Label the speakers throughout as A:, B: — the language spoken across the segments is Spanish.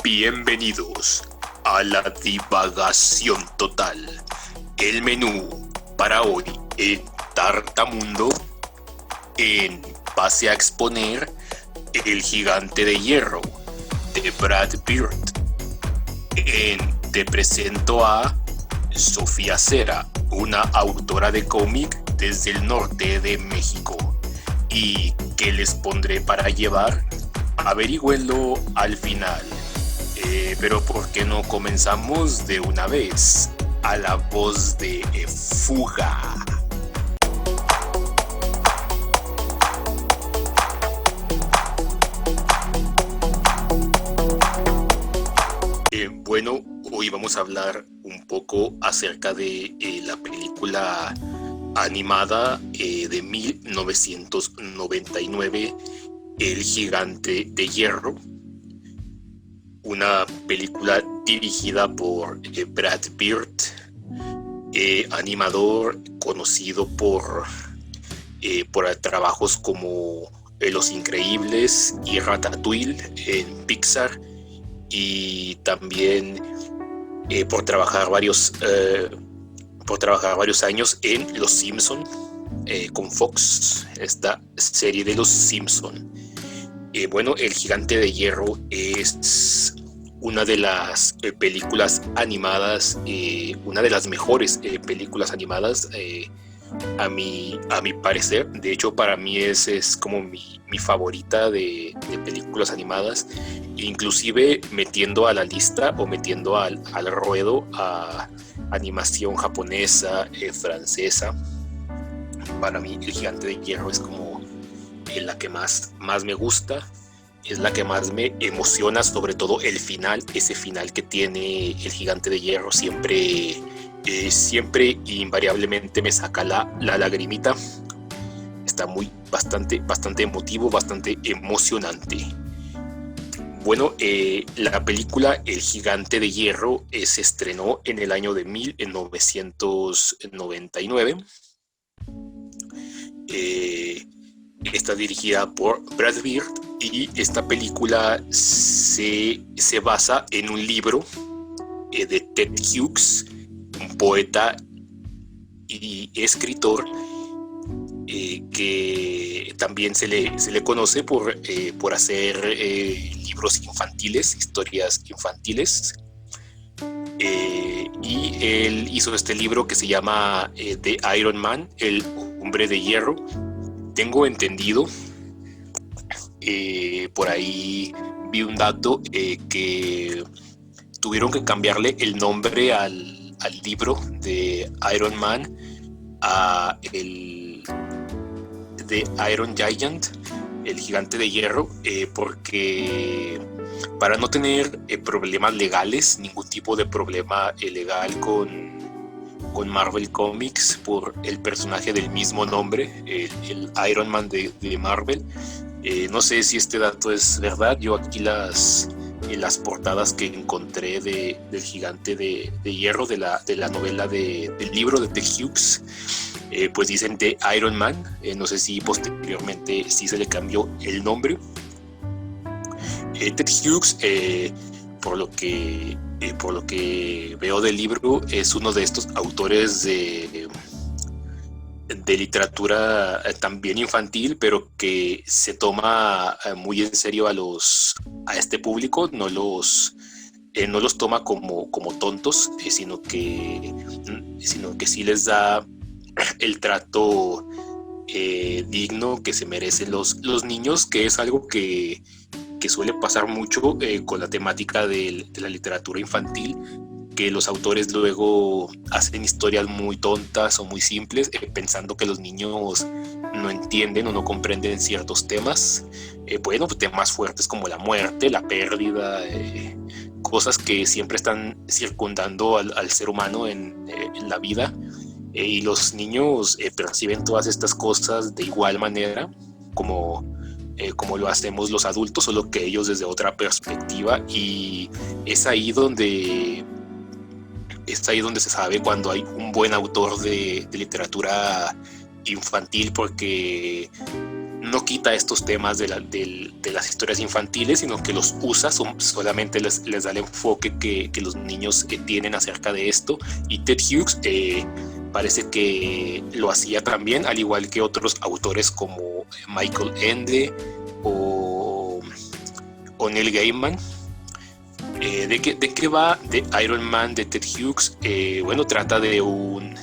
A: Bienvenidos a la divagación total. El menú para hoy en Tartamundo, en Pase a Exponer, El Gigante de Hierro, de Brad Bird. Te presento a Sofía Cera, una autora de cómic desde el norte de México. ¿Y qué les pondré para llevar? Averigüenlo al final. Pero ¿por qué no comenzamos de una vez? A la voz de Fuga. Bueno, hoy vamos a hablar un poco acerca de la película animada de 1999, El Gigante de Hierro. Una película dirigida por Brad Bird, animador conocido por trabajos como Los Increíbles y Ratatouille en Pixar, y también por trabajar varios años en Los Simpson, con Fox, esta serie de Los Simpson. Bueno, El Gigante de Hierro es una de las películas animadas, una de las mejores películas animadas, a mi parecer. De hecho, para mí es como mi favorita de películas animadas, inclusive metiendo a la lista o metiendo al ruedo a animación japonesa, francesa. Para mí El Gigante de Hierro es como la que más me gusta, es la que más me emociona, sobre todo el final, ese final que tiene El Gigante de Hierro siempre invariablemente me saca la lagrimita. Está bastante emotivo, bastante emocionante. Bueno, la película El Gigante de Hierro se estrenó en el año de 1999. Está dirigida por Brad Bird, y esta película se basa en un libro de Ted Hughes, un poeta y escritor, que también se le conoce por hacer libros infantiles, historias infantiles. Y él hizo este libro que se llama The Iron Man, el hombre de hierro. Tengo entendido, por ahí vi un dato, que tuvieron que cambiarle el nombre al libro de Iron Man a el de Iron Giant, el gigante de hierro, porque para no tener problemas legales, ningún tipo de problema legal con Marvel Comics por el personaje del mismo nombre, el Iron Man de Marvel. No sé si este dato es verdad. Yo aquí las portadas que encontré del Gigante de Hierro, de la novela del libro de Ted Hughes, pues dicen de Iron Man. No sé si posteriormente sí se le cambió el nombre. Ted Hughes, por lo que veo del libro, es uno de estos autores de literatura también infantil, pero que se toma muy en serio a este público. No los toma como tontos, sino que sí les da el trato digno que se merecen los niños, que es algo que suele pasar mucho con la temática de la literatura infantil, que los autores luego hacen historias muy tontas o muy simples, pensando que los niños no entienden o no comprenden ciertos temas. Bueno, temas fuertes como la muerte, la pérdida, cosas que siempre están circundando al ser humano en la vida. Y los niños perciben todas estas cosas de igual manera como lo hacemos los adultos, solo que ellos desde otra perspectiva. Y es ahí donde se sabe cuando hay un buen autor de literatura infantil, porque no quita estos temas de las historias infantiles, sino que los usa, solamente les da el enfoque que los niños tienen acerca de esto. Y Ted Hughes parece que lo hacía también, al igual que otros autores como Michael Ende o Neil Gaiman. ¿De qué va The Iron Man de Ted Hughes? Bueno, trata de un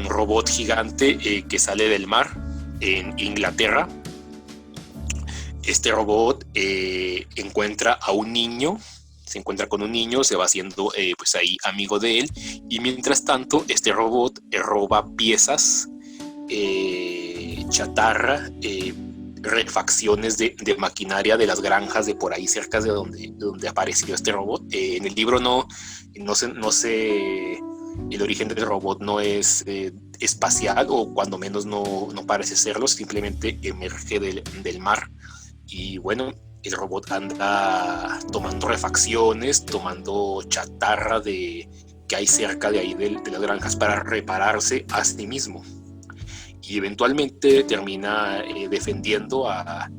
A: robot gigante que sale del mar en Inglaterra. Este robot encuentra a un niño, se encuentra con un niño, se va haciendo pues ahí amigo de él, y mientras tanto este robot roba piezas, chatarra, refacciones de maquinaria de las granjas de por ahí cerca de donde apareció este robot. En el libro no sé, el origen del robot no es espacial, o cuando menos no parece serlo, simplemente emerge del mar. Y bueno, el robot anda tomando refacciones, tomando chatarra que hay cerca de ahí de las granjas para repararse a sí mismo. Y eventualmente termina defendiendo a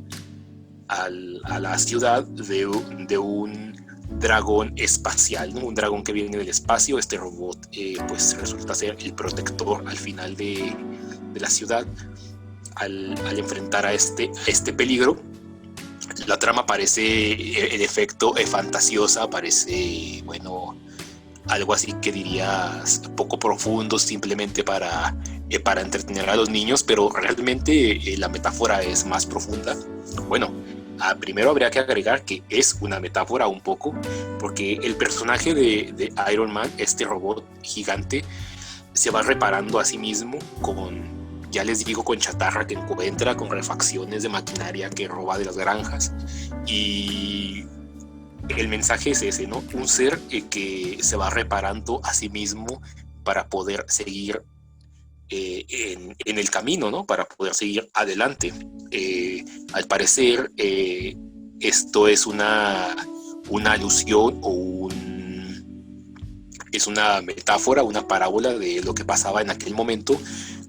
A: la ciudad de un dragón espacial, ¿no? Un dragón que viene del espacio. Este robot pues resulta ser el protector al final de la ciudad al enfrentar a este peligro. La trama parece en efecto fantasiosa, parece, bueno, algo así que dirías poco profundo, simplemente para entretener a los niños, pero realmente la metáfora es más profunda. Bueno, primero habría que agregar que es una metáfora un poco, porque el personaje de Iron Man, este robot gigante, se va reparando a sí mismo ya les digo, con chatarra que encuentra, con refacciones de maquinaria que roba de las granjas. Y el mensaje es ese, ¿no? Un ser que se va reparando a sí mismo para poder seguir en el camino, ¿no? Para poder seguir adelante. Al parecer, esto es una alusión es una metáfora, una parábola de lo que pasaba en aquel momento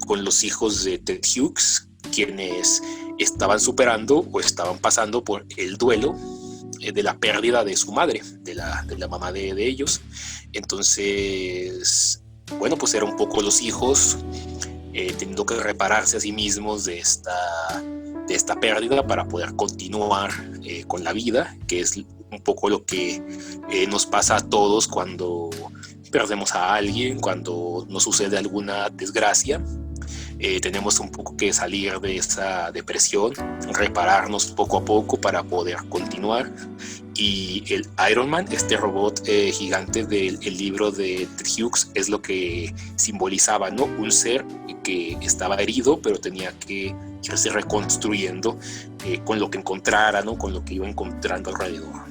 A: con los hijos de Ted Hughes, quienes estaban superando o estaban pasando por el duelo de la pérdida de su madre, de la mamá de ellos. Entonces, bueno, pues era un poco los hijos teniendo que repararse a sí mismos de esta pérdida para poder continuar con la vida, que es un poco lo que nos pasa a todos cuando perdemos a alguien, cuando nos sucede alguna desgracia. Tenemos un poco que salir de esa depresión, repararnos poco a poco para poder continuar. Y el Iron Man, este robot gigante del libro de Ted Hughes, es lo que simbolizaba, ¿no? Un ser que estaba herido, pero tenía que irse reconstruyendo con lo que encontrara, ¿no? Con lo que iba encontrando alrededor.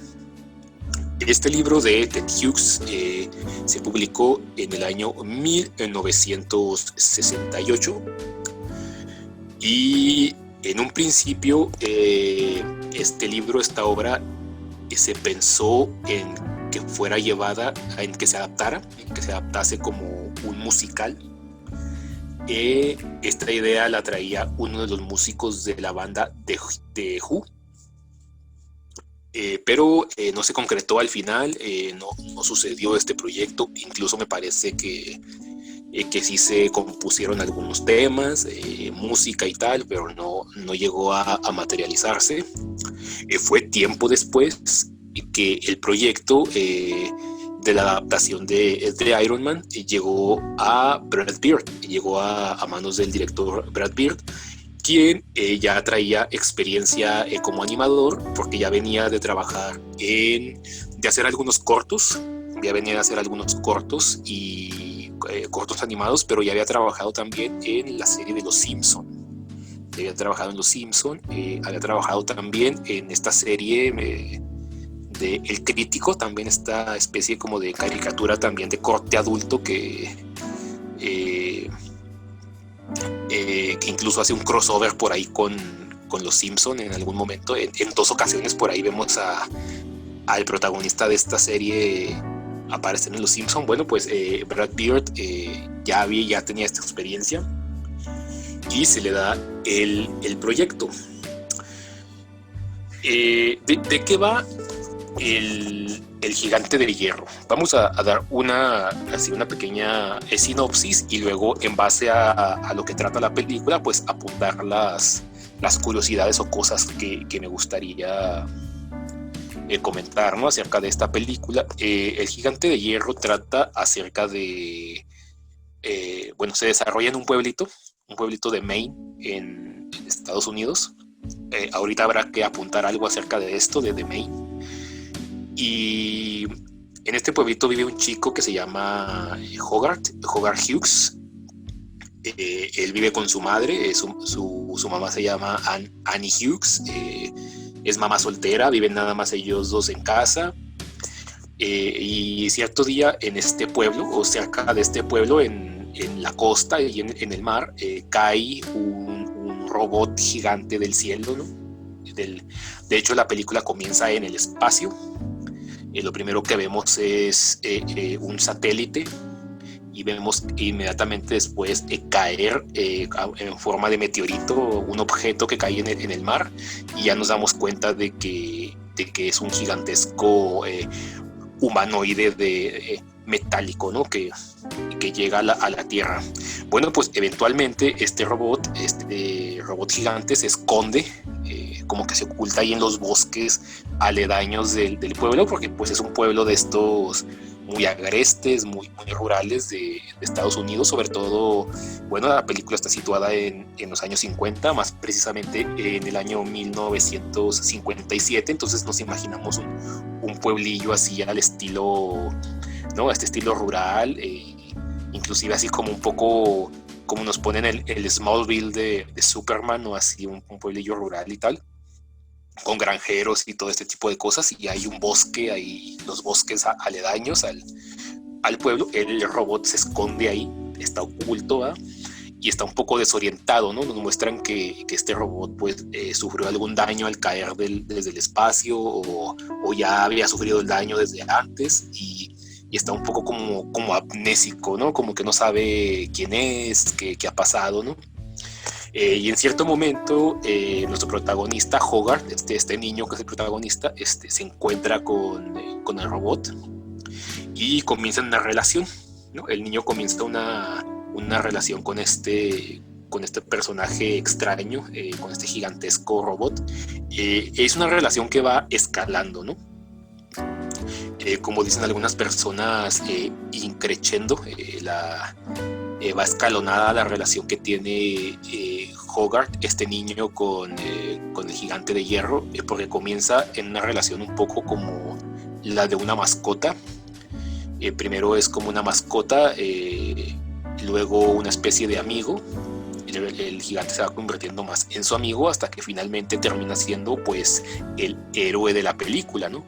A: Este libro de Ted Hughes se publicó en el año 1968 y en un principio esta obra se pensó en que fuera llevada, en que se adaptase como un musical. Esta idea la traía uno de los músicos de la banda de Who, pero no se concretó al final, no sucedió este proyecto. Incluso me parece que sí se compusieron algunos temas, música y tal, pero no llegó a materializarse. Fue tiempo después que el proyecto de la adaptación de Iron Man llegó a Brad Bird, llegó a manos del director Brad Bird, quien ya traía experiencia como animador, porque ya venía de trabajar de hacer algunos cortos, y cortos animados, pero ya había trabajado también en la serie de Los Simpson. Había trabajado en Los Simpson, había trabajado también en esta serie de El Crítico, también esta especie como de caricatura también de corte adulto que incluso hace un crossover por ahí con Los Simpson en algún momento. En 2 ocasiones por ahí vemos al protagonista de esta serie aparecer en Los Simpson. Bueno, pues Brad Bird ya tenía esta experiencia y se le da el proyecto. ¿De qué va el gigante de hierro? Vamos a dar una pequeña sinopsis y luego, en base a lo que trata la película, pues apuntar las curiosidades o cosas que me gustaría comentar, ¿no?, acerca de esta película. El gigante de hierro trata acerca de... se desarrolla en un pueblito de Maine, en Estados Unidos. Ahorita habrá que apuntar algo acerca de esto, de Maine. Y en este pueblito vive un chico que se llama Hogarth Hughes. Él vive con su madre, su mamá se llama Annie Hughes. Es mamá soltera, viven nada más ellos dos en casa. Y cierto día en este pueblo, o cerca de este pueblo, en la costa y en el mar, cae un robot gigante del cielo, ¿no? De hecho, la película comienza en el espacio. Lo primero que vemos es un satélite, y vemos inmediatamente después caer en forma de meteorito un objeto que cae en el mar, y ya nos damos cuenta de que es un gigantesco humanoide metálico, ¿no?, que llega a la Tierra. Bueno, pues eventualmente este robot gigante se esconde, como que se oculta ahí en los bosques aledaños del pueblo, porque pues es un pueblo de estos muy agrestes, muy rurales de Estados Unidos. Sobre todo, bueno, la película está situada en los años 50, más precisamente en el año 1957, entonces nos imaginamos un pueblillo así al estilo, ¿no?, a este estilo rural, inclusive así como un poco como nos ponen el Smallville de Superman, o así un pueblillo rural y tal, con granjeros y todo este tipo de cosas, y hay un bosque ahí, los bosques aledaños al pueblo. El robot se esconde ahí, está oculto, ¿verdad?, y está un poco desorientado, ¿no? Nos muestran que este robot pues sufrió algún daño al caer desde el espacio, o ya había sufrido el daño desde antes, y está un poco como amnésico, ¿no? Como que no sabe quién es, qué ha pasado, ¿no? Y en cierto momento nuestro protagonista Hogarth, este niño que es el protagonista, se encuentra con el robot y comienzan una relación, ¿no? El niño comienza una relación con este personaje extraño, con este gigantesco robot. Es una relación que va escalando, ¿no? Como dicen algunas personas, increciendo, va escalonada la relación que tiene Hogarth, este niño, con el gigante de hierro, porque comienza en una relación un poco como la de una mascota. Primero es como una mascota, luego una especie de amigo. El gigante se va convirtiendo más en su amigo, hasta que finalmente termina siendo pues el héroe de la película, ¿no?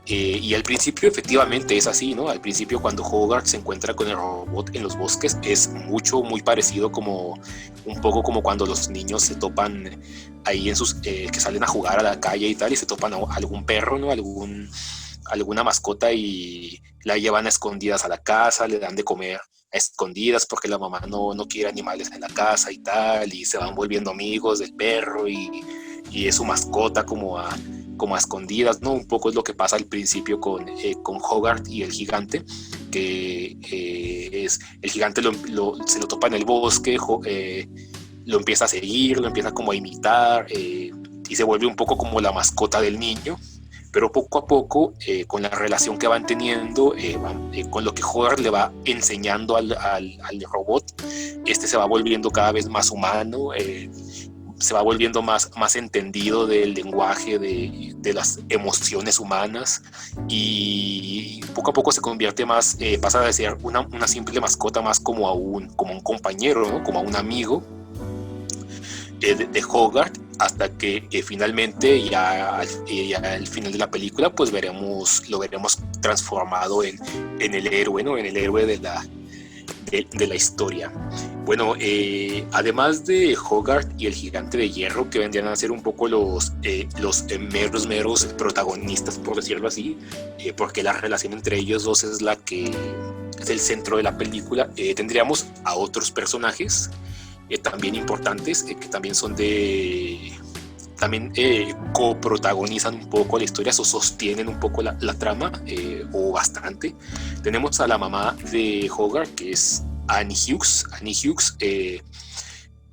A: Y al principio efectivamente es así, ¿no? Al principio, cuando Hogarth se encuentra con el robot en los bosques, es muy parecido, como un poco como cuando los niños se topan ahí que salen a jugar a la calle y tal, y se topan a algún perro, ¿no? Alguna mascota, y la llevan a escondidas a la casa, le dan de comer a escondidas porque la mamá no quiere animales en la casa y tal, y se van volviendo amigos del perro, y es su mascota como a escondidas, ¿no? Un poco es lo que pasa al principio con Hogarth y el gigante, que es el gigante se lo topa en el bosque, lo empieza a seguir, lo empieza como a imitar, y se vuelve un poco como la mascota del niño. Pero poco a poco, con la relación que van teniendo, con lo que Hogarth le va enseñando al robot, se va volviendo cada vez más humano, se va volviendo más entendido del lenguaje, de las emociones humanas, y poco a poco se convierte más, pasa de ser una simple mascota, más como un compañero, ¿no? Como a un amigo de Hogarth, hasta que finalmente ya al final de la película pues lo veremos transformado en el héroe, ¿no? En el héroe de la historia. Bueno, además de Hogarth y el gigante de hierro, que vendrían a ser un poco los meros protagonistas, por decirlo así, porque la relación entre ellos dos es la que es el centro de la película, tendríamos a otros personajes también importantes, que también son también coprotagonizan un poco la historia, o sostienen un poco la trama, o bastante. Tenemos a la mamá de Hogarth, que es Annie Hughes. Annie Hughes,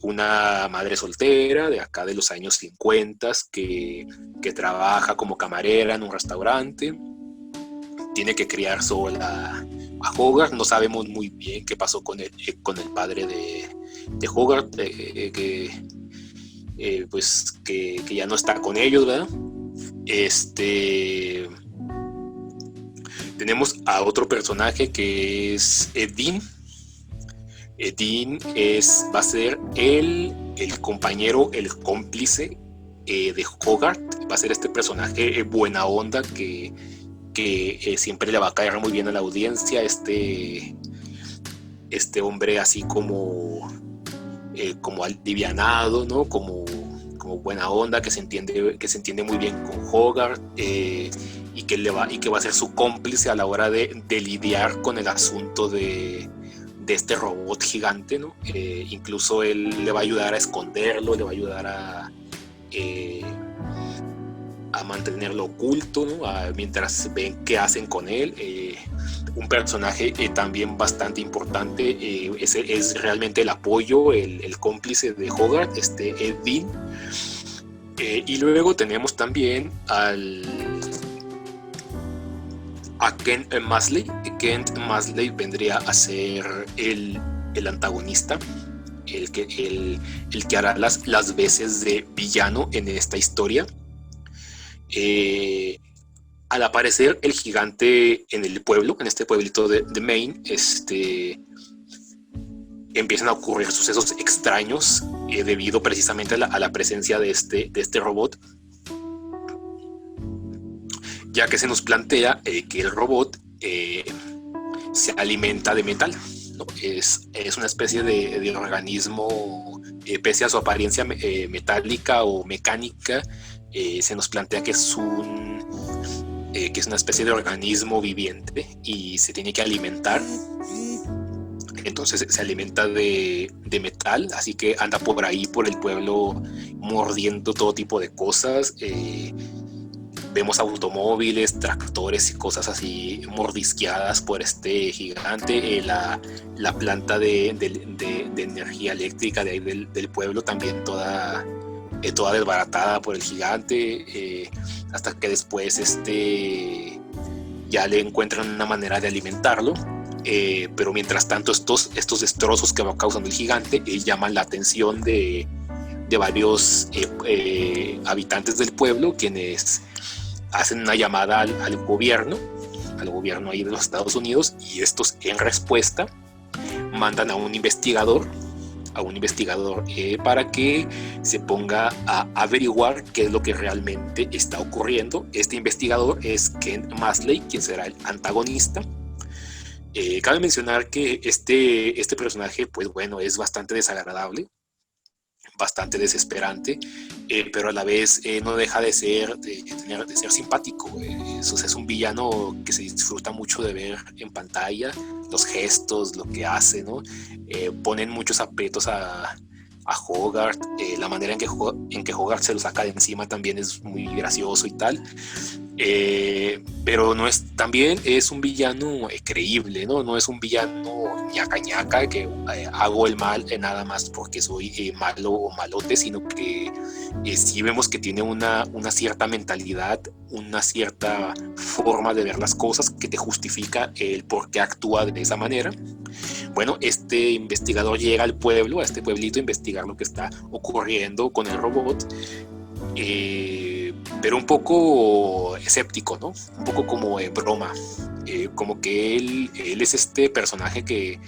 A: una madre soltera de acá de los años 50 que trabaja como camarera en un restaurante. Tiene que criar sola a Hogarth. No sabemos muy bien qué pasó con el padre de Hogarth, pues que ya no está con ellos, ¿verdad? Tenemos a otro personaje que es Dean. Dean va a ser el compañero, el cómplice de Hogarth. Va a ser este personaje buena onda que siempre le va a caer muy bien a la audiencia. Este hombre así como alivianado, ¿no? Como buena onda, que se entiende muy bien con Hogarth, y que va a ser su cómplice a la hora de lidiar con el asunto de este robot gigante, ¿no? Incluso él le va a ayudar a esconderlo, le va a ayudar a mantenerlo oculto, ¿no? Mientras ven qué hacen con él. Un personaje también bastante importante, es realmente el apoyo, el cómplice de Hogarth, Ed Bean. Y luego tenemos también a Kent Masley. Kent Masley vendría a ser el antagonista, el que hará las veces de villano en esta historia. Al aparecer el gigante en el pueblo, en este pueblito de Maine, empiezan a ocurrir sucesos extraños, debido precisamente a la presencia de este robot, ya que se nos plantea que el robot se alimenta de metal, ¿no? Es una especie de organismo, pese a su apariencia metálica o mecánica, se nos plantea que es una especie de organismo viviente y se tiene que alimentar. Entonces se alimenta de metal, así que anda por ahí, por el pueblo, mordiendo todo tipo de cosas. Vemos automóviles, tractores y cosas así mordisqueadas por este gigante. La planta de energía eléctrica de ahí del pueblo también toda desbaratada por el gigante, hasta que después ya le encuentran una manera de alimentarlo. Pero mientras tanto estos destrozos que va causando el gigante llaman la atención de varios habitantes del pueblo, quienes hacen una llamada al gobierno ahí de los Estados Unidos, y estos en respuesta mandan a un investigador para que se ponga a averiguar qué es lo que realmente está ocurriendo. Este investigador es Kent Masley, quien será el antagonista. Cabe mencionar que este personaje, pues bueno, es bastante desagradable, bastante desesperante, pero a la vez no deja de ser simpático. Es un villano que se disfruta mucho de ver en pantalla, los gestos, lo que hace, ¿no? Ponen muchos aprietos a Hogarth. La manera en que Hogarth se lo saca de encima también es muy gracioso y tal. Pero también es un villano creíble, ¿no? No es un villano ñaca ñaca que hago el mal nada más porque soy malo o malote, sino que sí vemos que tiene una cierta mentalidad, una cierta forma de ver las cosas que te justifica el por qué actúa de esa manera. Bueno, este investigador llega al pueblo, a este pueblito, a investigar lo que está ocurriendo con el robot, pero un poco escéptico, ¿no? Un poco como broma, como que él es este personaje que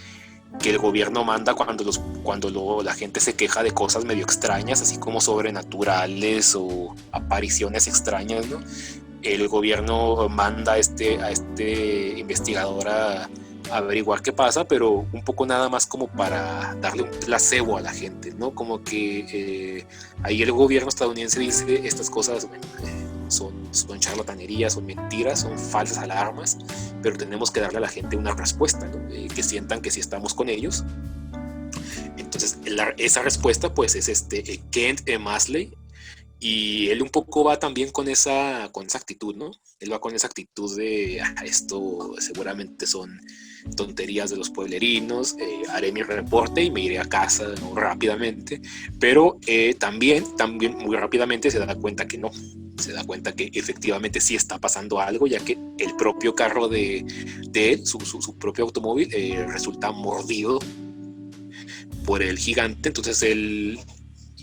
A: el gobierno manda cuando la gente se queja de cosas medio extrañas, así como sobrenaturales o apariciones extrañas, ¿no? El gobierno manda a este investigador a averiguar qué pasa, pero un poco nada más como para darle un placebo a la gente, ¿no? Como que ahí el gobierno estadounidense dice estas cosas, bueno, son charlatanerías, son mentiras, son falsas alarmas, pero tenemos que darle a la gente una respuesta, ¿no? Que sientan que sí estamos con ellos. Entonces esa respuesta pues es Kent Masley, y él un poco va también con esa actitud, ¿no? Él va con esa actitud de, esto seguramente son tonterías de los pueblerinos, haré mi reporte y me iré a casa, ¿no? Rápidamente, pero también muy rápidamente se da cuenta que no, se da cuenta que efectivamente sí está pasando algo, ya que el propio carro de él, su propio automóvil, resulta mordido por el gigante. Entonces él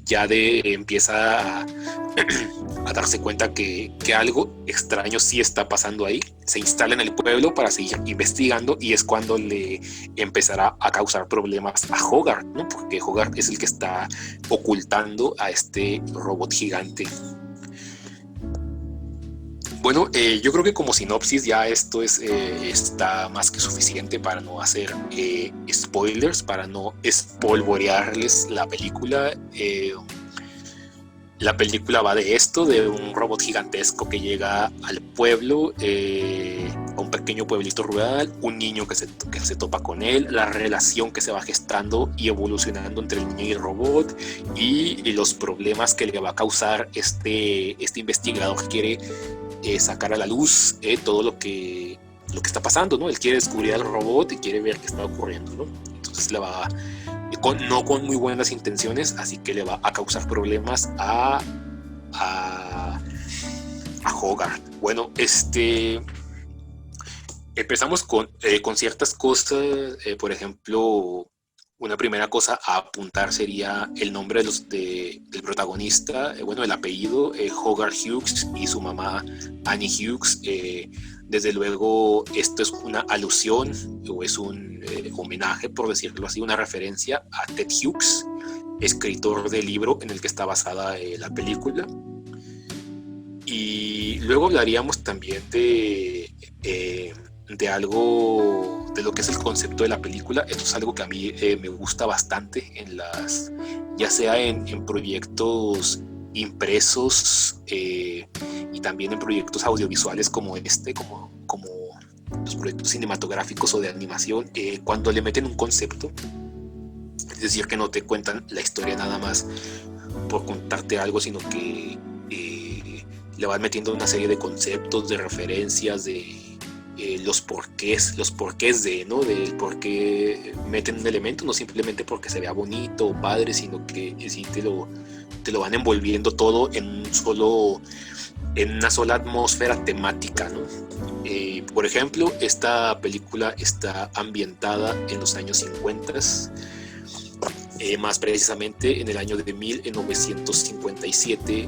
A: empieza a darse cuenta que algo extraño sí está pasando ahí. Se instala en el pueblo para seguir investigando, y es cuando le empezará a causar problemas a Hogarth, ¿no? Porque Hogarth es el que está ocultando a este robot gigante. Bueno, yo creo que como sinopsis ya esto está más que suficiente para no hacer spoilers, para no espolvorearles la película. La película va de esto, de un robot gigantesco que llega al pueblo, a un pequeño pueblito rural, un niño que se topa con él, la relación que se va gestando y evolucionando entre el niño y el robot, y los problemas que le va a causar este investigador que quiere sacar a la luz todo lo que está pasando, ¿no? Él quiere descubrir al robot y quiere ver qué está ocurriendo, ¿no? Entonces le va no con muy buenas intenciones, así que le va a causar problemas a Hogarth. Bueno, empezamos con ciertas cosas. Por ejemplo, una primera cosa a apuntar sería el nombre del protagonista, bueno, el apellido, Hogarth Hughes, y su mamá Annie Hughes. Desde luego, esto es una alusión o es un homenaje, por decirlo así, una referencia a Ted Hughes, escritor del libro en el que está basada la película. Y luego hablaríamos también de algo, de lo que es el concepto de la película. Esto es algo que a mí me gusta bastante ya sea en proyectos impresos y también en proyectos audiovisuales como como los proyectos cinematográficos o de animación, cuando le meten un concepto, es decir, que no te cuentan la historia nada más por contarte algo, sino que le van metiendo una serie de conceptos, de referencias, de los porqués de, ¿no? Del por qué meten un elemento, no simplemente porque se vea bonito o padre, sino que sí te lo van envolviendo todo en una sola atmósfera temática, ¿no? Por ejemplo, esta película está ambientada en los años 50, más precisamente en el año de 1957,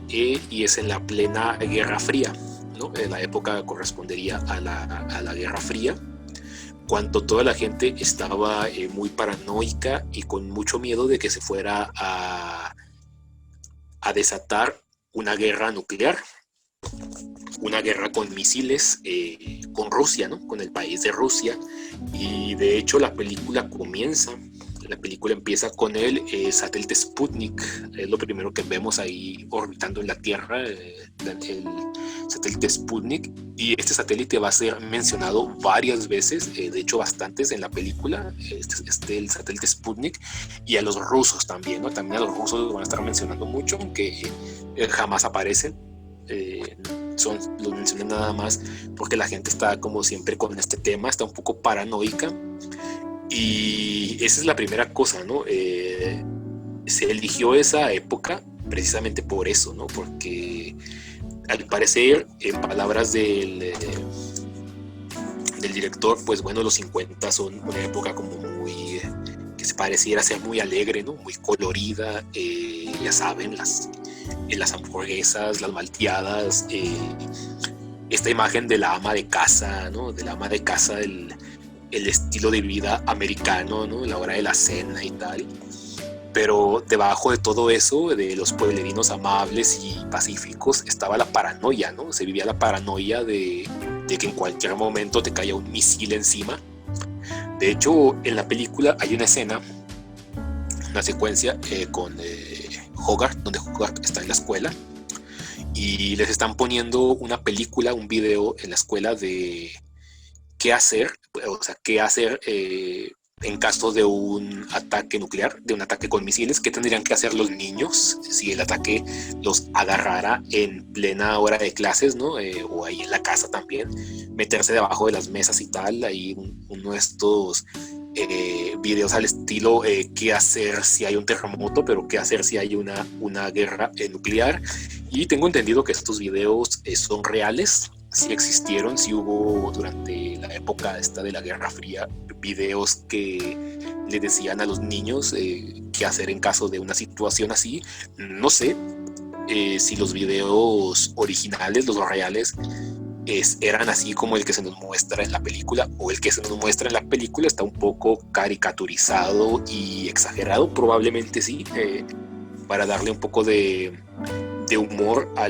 A: y es en la plena Guerra Fría, ¿no? En la época correspondería a la Guerra Fría, cuando toda la gente estaba muy paranoica y con mucho miedo de que se fuera a desatar una guerra nuclear, una guerra con misiles con Rusia, ¿no? Con el país de Rusia. Y de hecho la película empieza con el satélite Sputnik. Es lo primero que vemos ahí orbitando en la Tierra, el satélite Sputnik. Y este satélite va a ser mencionado varias veces, de hecho bastantes en la película, el satélite Sputnik, y a los rusos también, ¿no? También a los rusos los van a estar mencionando mucho, aunque jamás aparecen. Los mencioné nada más porque la gente está como siempre con este tema, está un poco paranoica, y esa es la primera cosa, ¿no? Se eligió esa época precisamente por eso, ¿no? Porque al parecer, en palabras del director, pues bueno, los 50 son una época como muy, que se pareciera ser muy alegre, ¿no? Muy colorida, ya saben, las hamburguesas, las malteadas, esta imagen de la ama de casa, ¿no? De la ama de casa, el estilo de vida americano, ¿no? La hora de la cena y tal. Pero debajo de todo eso, de los pueblerinos amables y pacíficos, estaba la paranoia, ¿no? Se vivía la paranoia de que en cualquier momento te caía un misil encima. De hecho, en la película hay una escena, una secuencia con Hogarth, donde Hogarth está en la escuela y les están poniendo una película, un video en la escuela de qué hacer en caso de un ataque nuclear, de un ataque con misiles, ¿qué tendrían que hacer los niños si el ataque los agarrara en plena hora de clases, ¿no? O ahí en la casa también, meterse debajo de las mesas y tal, ahí uno de estos videos al estilo qué hacer si hay un terremoto, pero qué hacer si hay una guerra nuclear. Y tengo entendido que estos videos son reales, sí existieron, sí hubo durante la época esta de la Guerra Fría videos que le decían a los niños qué hacer en caso de una situación así. No sé si los videos originales, los reales, eran así como el que se nos muestra en la película, o el que se nos muestra en la película está un poco caricaturizado y exagerado, probablemente sí, para darle un poco de humor a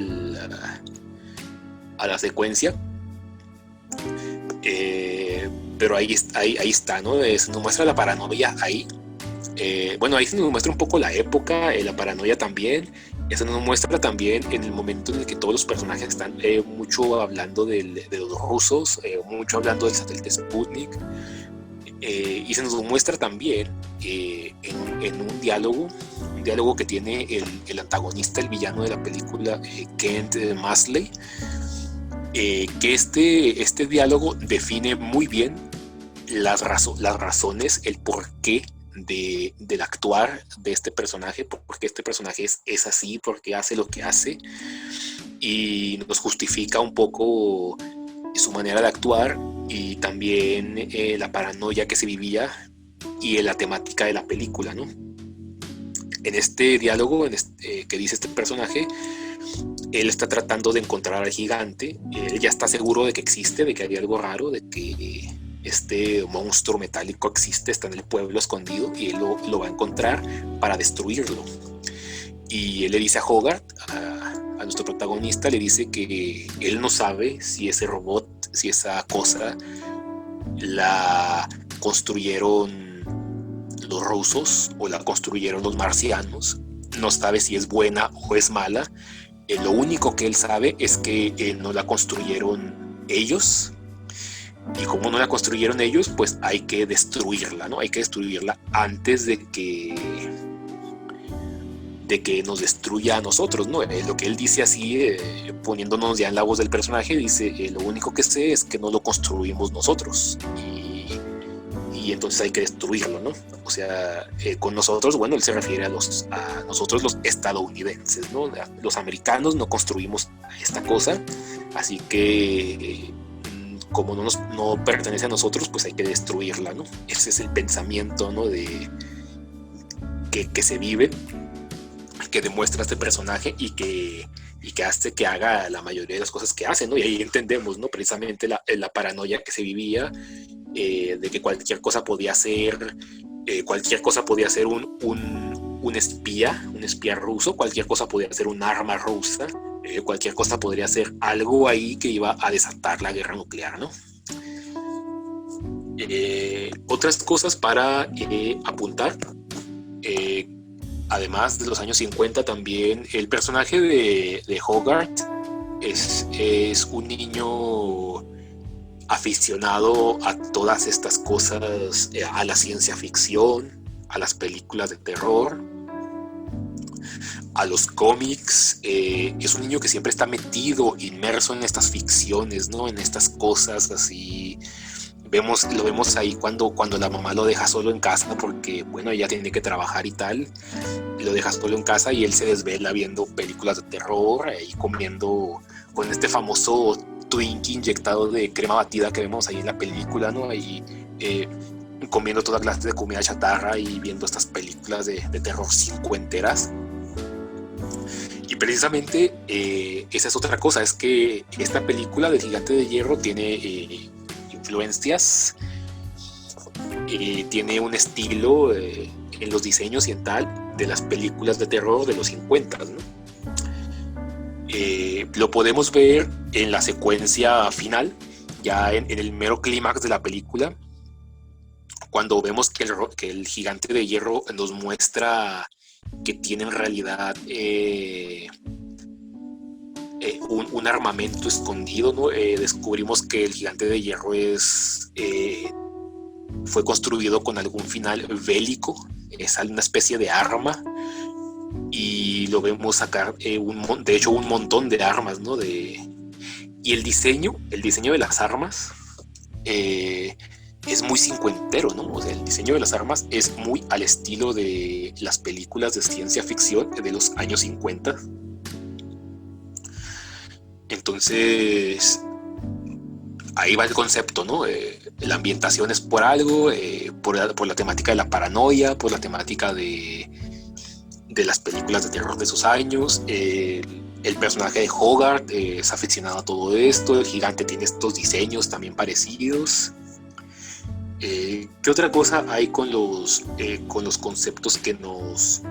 A: la secuencia. Pero ahí está, ¿no? Se nos muestra la paranoia ahí. Bueno, ahí se nos muestra un poco la época, la paranoia también. Eso nos muestra también en el momento en el que todos los personajes están mucho hablando de los rusos, mucho hablando del satélite Sputnik. Y se nos muestra también en un diálogo que tiene el antagonista, el villano de la película, Kent Masley, que este diálogo define muy bien las razones, el porqué del actuar de este personaje, porque este personaje es así, porque hace lo que hace, y nos justifica un poco su manera de actuar y también la paranoia que se vivía y la temática de la película, ¿no? En este diálogo que dice este personaje, él está tratando de encontrar al gigante, él ya está seguro de que existe, de que hay algo raro, de que este monstruo metálico existe, está en el pueblo escondido y él lo va a encontrar para destruirlo. Y él le dice a Hogarth, a nuestro protagonista, le dice que él no sabe si ese robot, si esa cosa la construyeron los rusos o la construyeron los marcianos, no sabe si es buena o es mala. Lo único que él sabe es que no la construyeron ellos, y como no la construyeron ellos, pues hay que destruirla, ¿no? Hay que destruirla antes de que nos destruya a nosotros, ¿no? Lo que él dice así, poniéndonos ya en la voz del personaje, dice, lo único que sé es que no lo construimos nosotros, y entonces hay que destruirlo, ¿no? O sea, con nosotros, bueno, él se refiere a nosotros los estadounidenses, ¿no? Los americanos no construimos esta cosa, así que como no pertenece a nosotros, pues hay que destruirla, ¿no? Ese es el pensamiento, ¿no? que se vive, que demuestra este personaje y que hace que haga la mayoría de las cosas que hace, ¿no? Y ahí entendemos, ¿no? Precisamente la paranoia que se vivía, de que cualquier cosa podía ser un espía ruso, cualquier cosa podía ser un arma rusa, cualquier cosa podría ser algo ahí que iba a desatar la guerra nuclear, ¿no? Otras cosas para apuntar, además de los años 50 también, el personaje de Hogarth es un niño aficionado a todas estas cosas, a la ciencia ficción, a las películas de terror, a los cómics. Es un niño que siempre está metido, inmerso en estas ficciones, ¿no? En estas cosas así. Lo vemos ahí cuando la mamá lo deja solo en casa, porque bueno, ella tiene que trabajar y tal, y lo deja solo en casa y él se desvela viendo películas de terror y comiendo con este famoso Twinkie inyectado de crema batida que vemos ahí en la película, ¿no? Ahí comiendo toda clase de comida chatarra y viendo estas películas de terror cincuenteras. Y precisamente esa es otra cosa, es que esta película del Gigante de Hierro tiene influencias, tiene un estilo en los diseños y en tal de las películas de terror de los 50, ¿no? Lo podemos ver en la secuencia final, ya en el mero clímax de la película, cuando vemos que el Gigante de Hierro nos muestra que tiene en realidad un armamento escondido, ¿no? Descubrimos que el Gigante de Hierro es fue construido con algún final bélico, es una especie de arma, y lo vemos sacar de hecho un montón de armas, ¿no? Y el diseño de las armas es muy cincuentero, ¿no? O sea, el diseño de las armas es muy al estilo de las películas de ciencia ficción de los años 50. Entonces, ahí va el concepto, ¿no? La ambientación es por algo, por la temática de la paranoia, por la temática de las películas de terror de esos años. El personaje de Hogarth es aficionado a todo esto, el gigante tiene estos diseños también parecidos. ¿Qué otra cosa hay con los conceptos que nos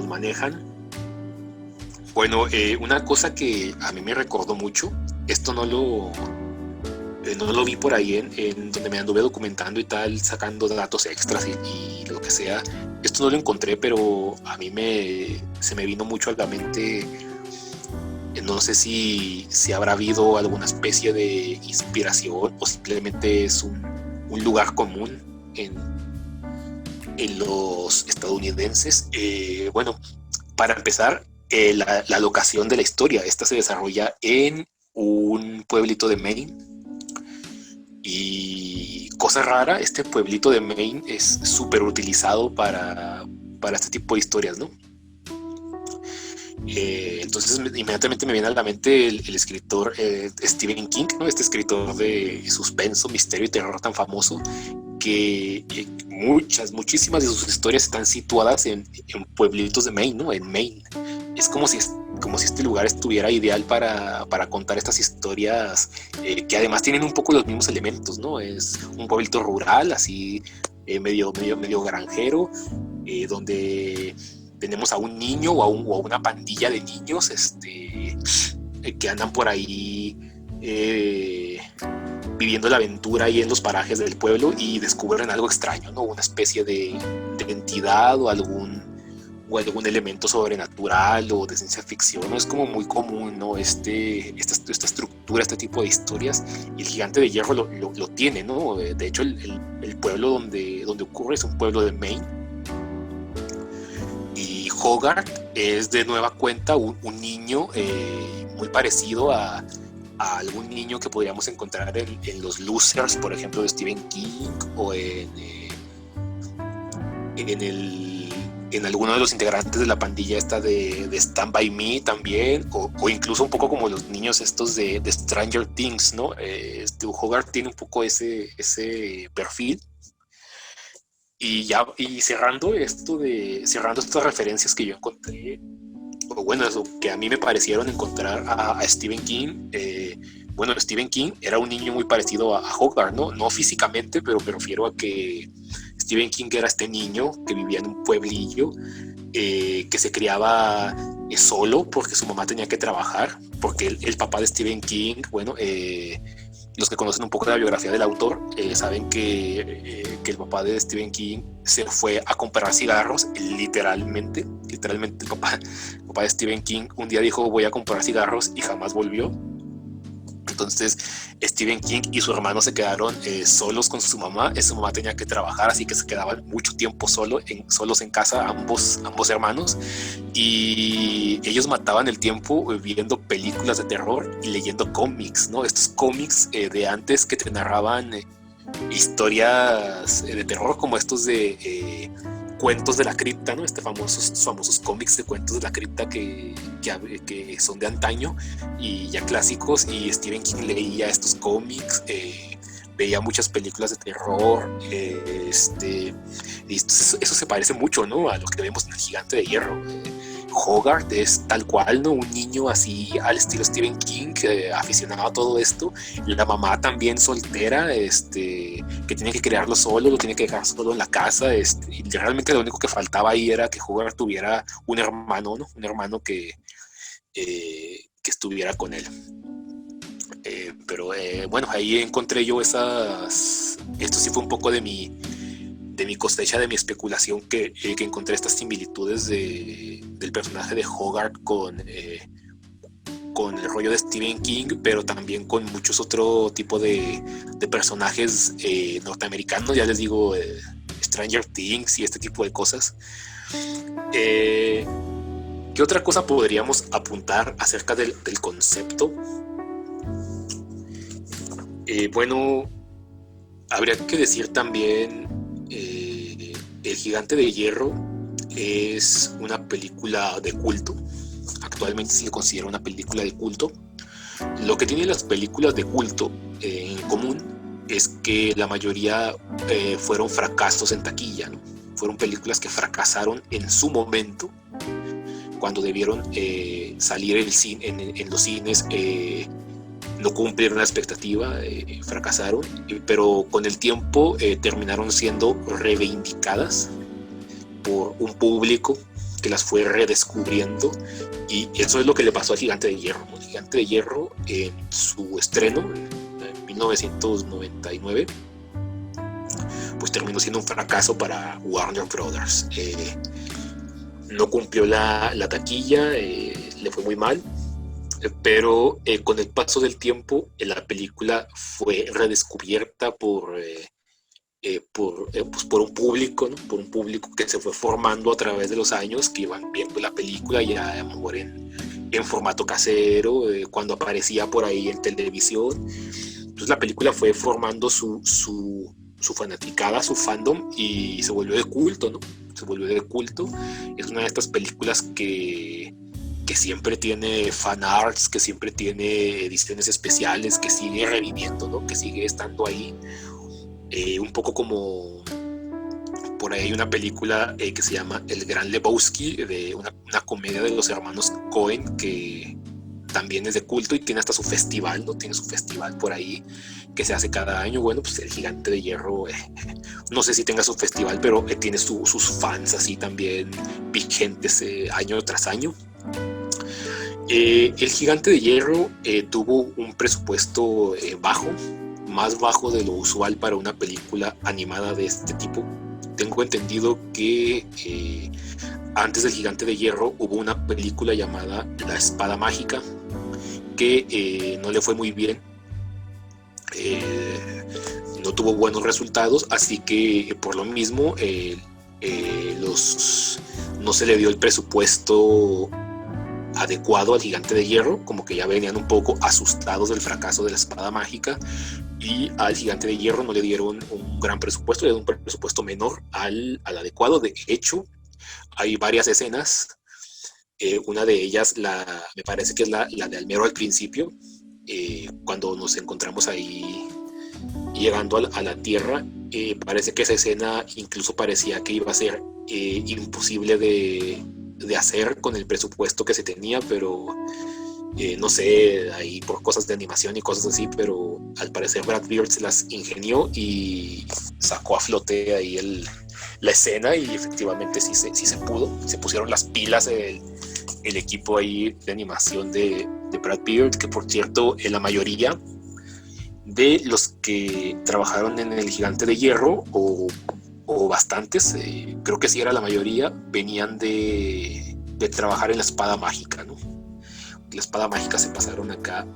A: manejan? Bueno, una cosa que a mí me recordó mucho, esto no lo vi por ahí en donde me anduve documentando y tal, sacando datos extras y lo que sea. Esto no lo encontré, pero a mí se me vino mucho a la mente. No sé si habrá habido alguna especie de inspiración o simplemente es un lugar común en los estadounidenses. Bueno, para empezar, la locación de la historia, esta se desarrolla en un pueblito de Maine. Y cosa rara, este pueblito de Maine es súper utilizado para este tipo de historias, ¿no? Entonces inmediatamente me viene a la mente el escritor Stephen King, ¿no? Este escritor de suspenso, misterio y terror tan famoso, que muchísimas de sus historias están situadas en pueblitos de Maine, ¿no? En Maine. Es como si este lugar estuviera ideal para contar estas historias que además tienen un poco los mismos elementos, ¿no? Es un pueblito rural, así medio granjero, donde tenemos a un niño o a una pandilla de niños que andan por ahí viviendo la aventura ahí en los parajes del pueblo y descubren algo extraño, ¿no? Una especie de entidad o algún elemento sobrenatural o de ciencia ficción, ¿no? Es como muy común, ¿no? Esta estructura, este tipo de historias, y el Gigante de Hierro lo tiene, ¿no? De hecho, el pueblo donde ocurre es un pueblo de Maine, y Hogarth es de nueva cuenta un niño muy parecido a algún niño que podríamos encontrar en los Losers, por ejemplo, de Stephen King, o en alguno de los integrantes de la pandilla esta de Stand By Me también, o incluso un poco como los niños estos de Stranger Things, ¿no? Hogarth tiene un poco ese perfil. Y cerrando estas referencias que yo encontré, o bueno, eso que a mí me parecieron encontrar a Stephen King. Bueno, Stephen King era un niño muy parecido a Hogarth, ¿no? No físicamente, pero me refiero a que Stephen King era este niño que vivía en un pueblillo, que se criaba solo porque su mamá tenía que trabajar, porque el papá de Stephen King, bueno, los que conocen un poco de la biografía del autor saben que el papá de Stephen King se fue a comprar cigarros, literalmente el papá de Stephen King un día dijo voy a comprar cigarros y jamás volvió. Entonces Stephen King y su hermano se quedaron solos con su mamá. Su mamá tenía que trabajar, así que se quedaban mucho tiempo solos en casa, ambos hermanos, y ellos mataban el tiempo viendo películas de terror y leyendo cómics, ¿no? Estos cómics de antes que te narraban historias de terror, como estos de Cuentos de la Cripta, ¿no? Famosos cómics de Cuentos de la Cripta que son de antaño y ya clásicos, y Stephen King leía estos cómics, veía muchas películas de terror, y eso se parece mucho, ¿no? A lo que vemos en El Gigante de Hierro. Hogarth es tal cual, ¿no? Un niño así al estilo Stephen King, aficionado a todo esto. La mamá también soltera, que tiene que criarlo solo, lo tiene que dejar solo en la casa, y realmente lo único que faltaba ahí era que Hogarth tuviera un hermano, ¿no? Un hermano que estuviera con él. Pero bueno, ahí encontré yo esto sí fue un poco de mi cosecha, de mi especulación, que encontré estas similitudes del personaje de Hogarth con el rollo de Stephen King, pero también con muchos otro tipo de personajes norteamericanos, ya les digo, Stranger Things y este tipo de cosas. ¿Qué otra cosa podríamos apuntar acerca del concepto? Bueno, habría que decir también El Gigante de Hierro es una película de culto. Actualmente se le considera una película de culto. Lo que tienen las películas de culto en común es que la mayoría fueron fracasos en taquilla, ¿no? Fueron películas que fracasaron en su momento, cuando debieron salir en los cines, no cumplieron la expectativa, fracasaron, pero con el tiempo terminaron siendo reivindicadas por un público que las fue redescubriendo, y eso es lo que le pasó a Gigante de Hierro, ¿no? Gigante de Hierro, en su estreno en 1999, pues terminó siendo un fracaso para Warner Brothers. No cumplió la taquilla, le fue muy mal, pero con el paso del tiempo la película fue redescubierta por un público, ¿no? Por un público que se fue formando a través de los años, que iban viendo la película ya a lo mejor en formato casero, cuando aparecía por ahí en televisión. Entonces la película fue formando su fanaticada, su fandom, y se volvió de culto, ¿no? Se volvió de culto. Es una de estas películas que siempre tiene fan arts, que siempre tiene ediciones especiales, que sigue reviviendo, ¿no? Que sigue estando ahí. Un poco como por ahí hay una película que se llama El Gran Lebowski, de una comedia de los hermanos Coen, que también es de culto y tiene hasta su festival, ¿no? Tiene su festival por ahí que se hace cada año. Bueno, pues El Gigante de Hierro, no sé si tenga su festival, pero tiene sus fans así también vigentes año tras año. El Gigante de Hierro tuvo un presupuesto bajo, más bajo de lo usual para una película animada de este tipo. Tengo entendido que antes del Gigante de Hierro hubo una película llamada La Espada Mágica, que no le fue muy bien, no tuvo buenos resultados, así que por lo mismo no se le dio el presupuesto adecuado al Gigante de Hierro, como que ya venían un poco asustados del fracaso de La Espada Mágica, y al Gigante de Hierro no le dieron un gran presupuesto, le dieron un presupuesto menor al adecuado. De hecho, hay varias escenas, una de ellas me parece que es la de Almero al principio, cuando nos encontramos ahí llegando a la Tierra. Parece que esa escena incluso parecía que iba a ser imposible de hacer con el presupuesto que se tenía, pero no sé, ahí por cosas de animación y cosas así, pero al parecer Brad Bird se las ingenió y sacó a flote ahí la escena, y efectivamente sí se pudo. Se pusieron las pilas el equipo ahí de animación de Brad Bird, que por cierto, la mayoría de los que trabajaron en el Gigante de Hierro, o bastantes, creo que sí era la mayoría, venían de trabajar en La Espada Mágica, ¿no? La Espada Mágica se pasaron acá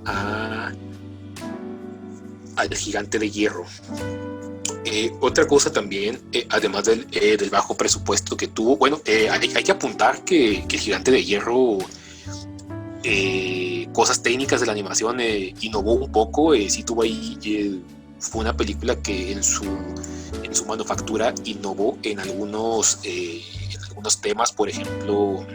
A: al Gigante de Hierro. Otra cosa también, además del bajo presupuesto que tuvo, bueno, hay que apuntar que el Gigante de Hierro, cosas técnicas de la animación, innovó un poco. Sí tuvo ahí, fue una película que en su manufactura innovó en algunos temas. Por ejemplo,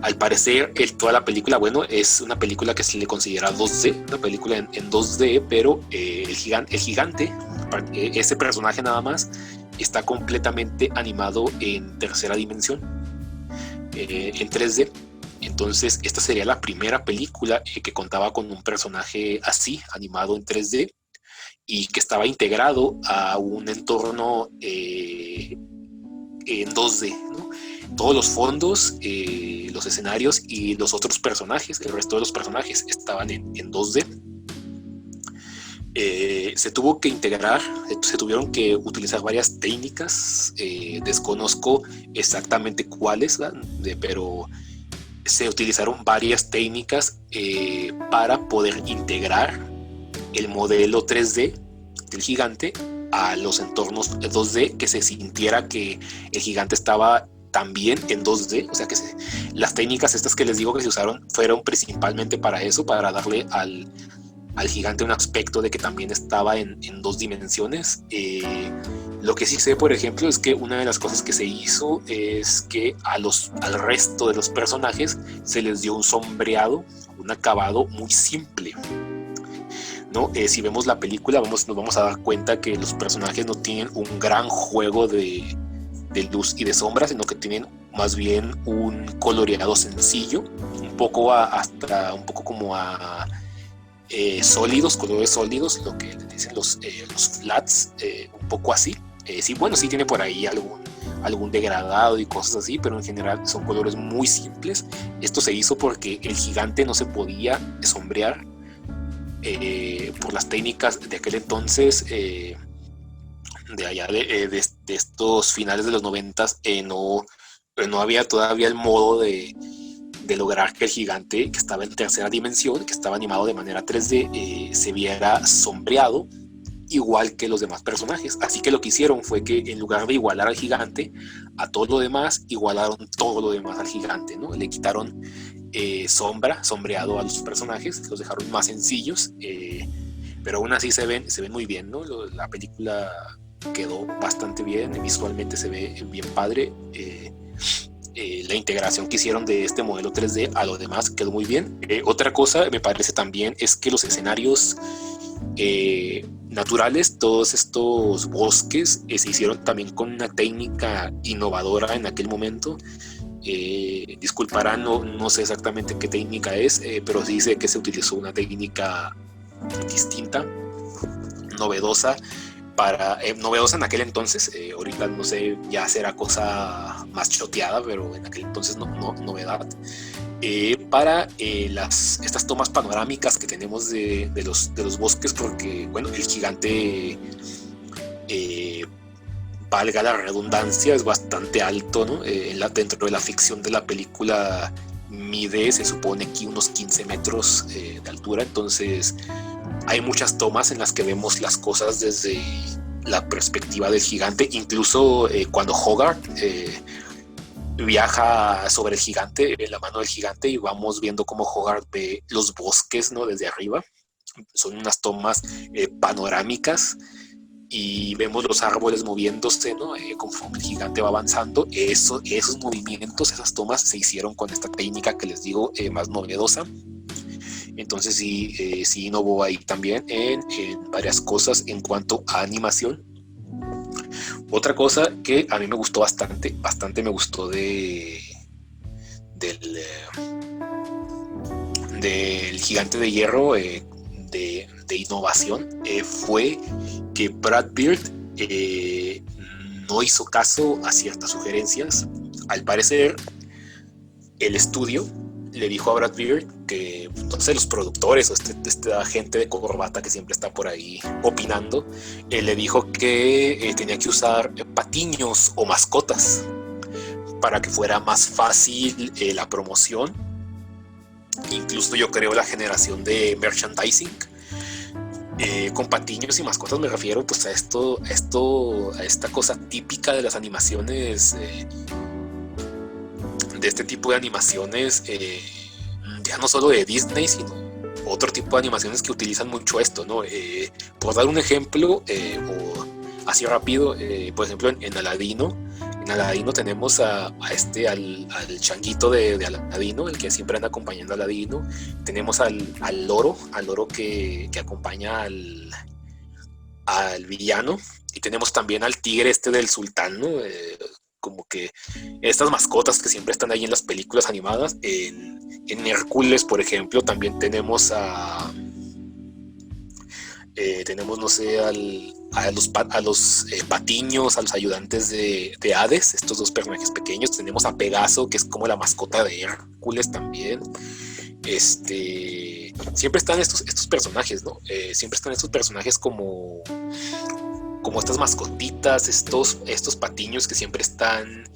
A: al parecer toda la película, bueno, es una película que se le considera 2D, una película en 2D, pero el gigante, ese personaje nada más, está completamente animado en tercera dimensión, en 3D. Entonces esta sería la primera película que contaba con un personaje así, animado en 3D, y que estaba integrado a un entorno en 2D, ¿no? Todos los fondos, los escenarios y los otros personajes, el resto de los personajes estaban en 2D. Se tuvo que integrar, se tuvieron que utilizar varias técnicas, desconozco exactamente cuáles, pero se utilizaron varias técnicas para poder integrar el modelo 3D del gigante a los entornos 2D, que se sintiera que el gigante estaba también en 2D, o sea que las técnicas estas que les digo que se usaron fueron principalmente para eso, para darle al gigante un aspecto de que también estaba en 2 dimensiones. Lo que sí sé, por ejemplo, es que una de las cosas que se hizo es que al resto de los personajes se les dio un sombreado, un acabado muy simple, ¿no? Si vemos la película nos vamos a dar cuenta que los personajes no tienen un gran juego de luz y de sombra, sino que tienen más bien un coloreado sencillo, un poco como a sólidos, colores sólidos, lo que dicen los flats, un poco así. Sí, bueno, sí tiene por ahí algún degradado y cosas así, pero en general son colores muy simples. Esto se hizo porque el gigante no se podía sombrear por las técnicas de aquel entonces, de allá de estos finales de los 90s. No había todavía el modo de lograr que el gigante, que estaba en tercera dimensión, que estaba animado de manera 3D, se viera sombreado igual que los demás personajes. Así que lo que hicieron fue que en lugar de igualar al gigante a todo lo demás, igualaron todo lo demás al gigante, ¿no? Le quitaron sombreado a los personajes, los dejaron más sencillos, pero aún así se ven muy bien, ¿no? La película quedó bastante bien, visualmente se ve bien padre. La integración que hicieron de este modelo 3D a lo demás quedó muy bien. Otra cosa me parece también es que los escenarios naturales, todos estos bosques, se hicieron también con una técnica innovadora en aquel momento. Disculparán, no sé exactamente qué técnica es, pero sí sé que se utilizó una técnica distinta, novedosa, novedosa en aquel entonces. Ahorita no sé, ya será cosa más choteada, pero en aquel entonces no novedad. Para estas tomas panorámicas que tenemos de los bosques, porque bueno, el gigante, valga la redundancia, es bastante alto, ¿no? Dentro de la ficción de la película mide, se supone que unos 15 metros de altura. Entonces hay muchas tomas en las que vemos las cosas desde la perspectiva del gigante. Incluso cuando Hogarth viaja sobre el gigante, en la mano del gigante, y vamos viendo cómo Hogarth ve los bosques, ¿no? Desde arriba. Son unas tomas panorámicas, y vemos los árboles moviéndose, ¿no? Conforme el gigante va avanzando. Esos movimientos, esas tomas se hicieron con esta técnica que les digo, más novedosa. Entonces sí innovó ahí también en varias cosas en cuanto a animación. Otra cosa que a mí me gustó bastante me gustó del Gigante de Hierro, de innovación, fue que Brad Bird no hizo caso a ciertas sugerencias. Al parecer, el estudio le dijo a Brad Bird que, no sé, los productores o esta gente de corbata que siempre está por ahí opinando, le dijo que tenía que usar patiños o mascotas para que fuera más fácil la promoción, incluso yo creo la generación de merchandising. Con patiños y mascotas me refiero pues a esta cosa típica de las animaciones, de este tipo de animaciones, ya no solo de Disney, sino otro tipo de animaciones que utilizan mucho esto, ¿no? Por dar un ejemplo, o así rápido, por ejemplo en Aladino. En Aladino tenemos al changuito de Aladino, el que siempre anda acompañando a Aladino. Tenemos al loro que acompaña al villano. Y tenemos también al tigre del sultán, ¿no? Como que estas mascotas que siempre están ahí en las películas animadas. En Hércules, por ejemplo, también tenemos no sé, a los patiños, a los ayudantes de Hades, estos dos personajes pequeños. Tenemos a Pegaso, que es como la mascota de Hércules también. Siempre están estos personajes, ¿no? Siempre están estos personajes como estas mascotitas, estos patiños que siempre están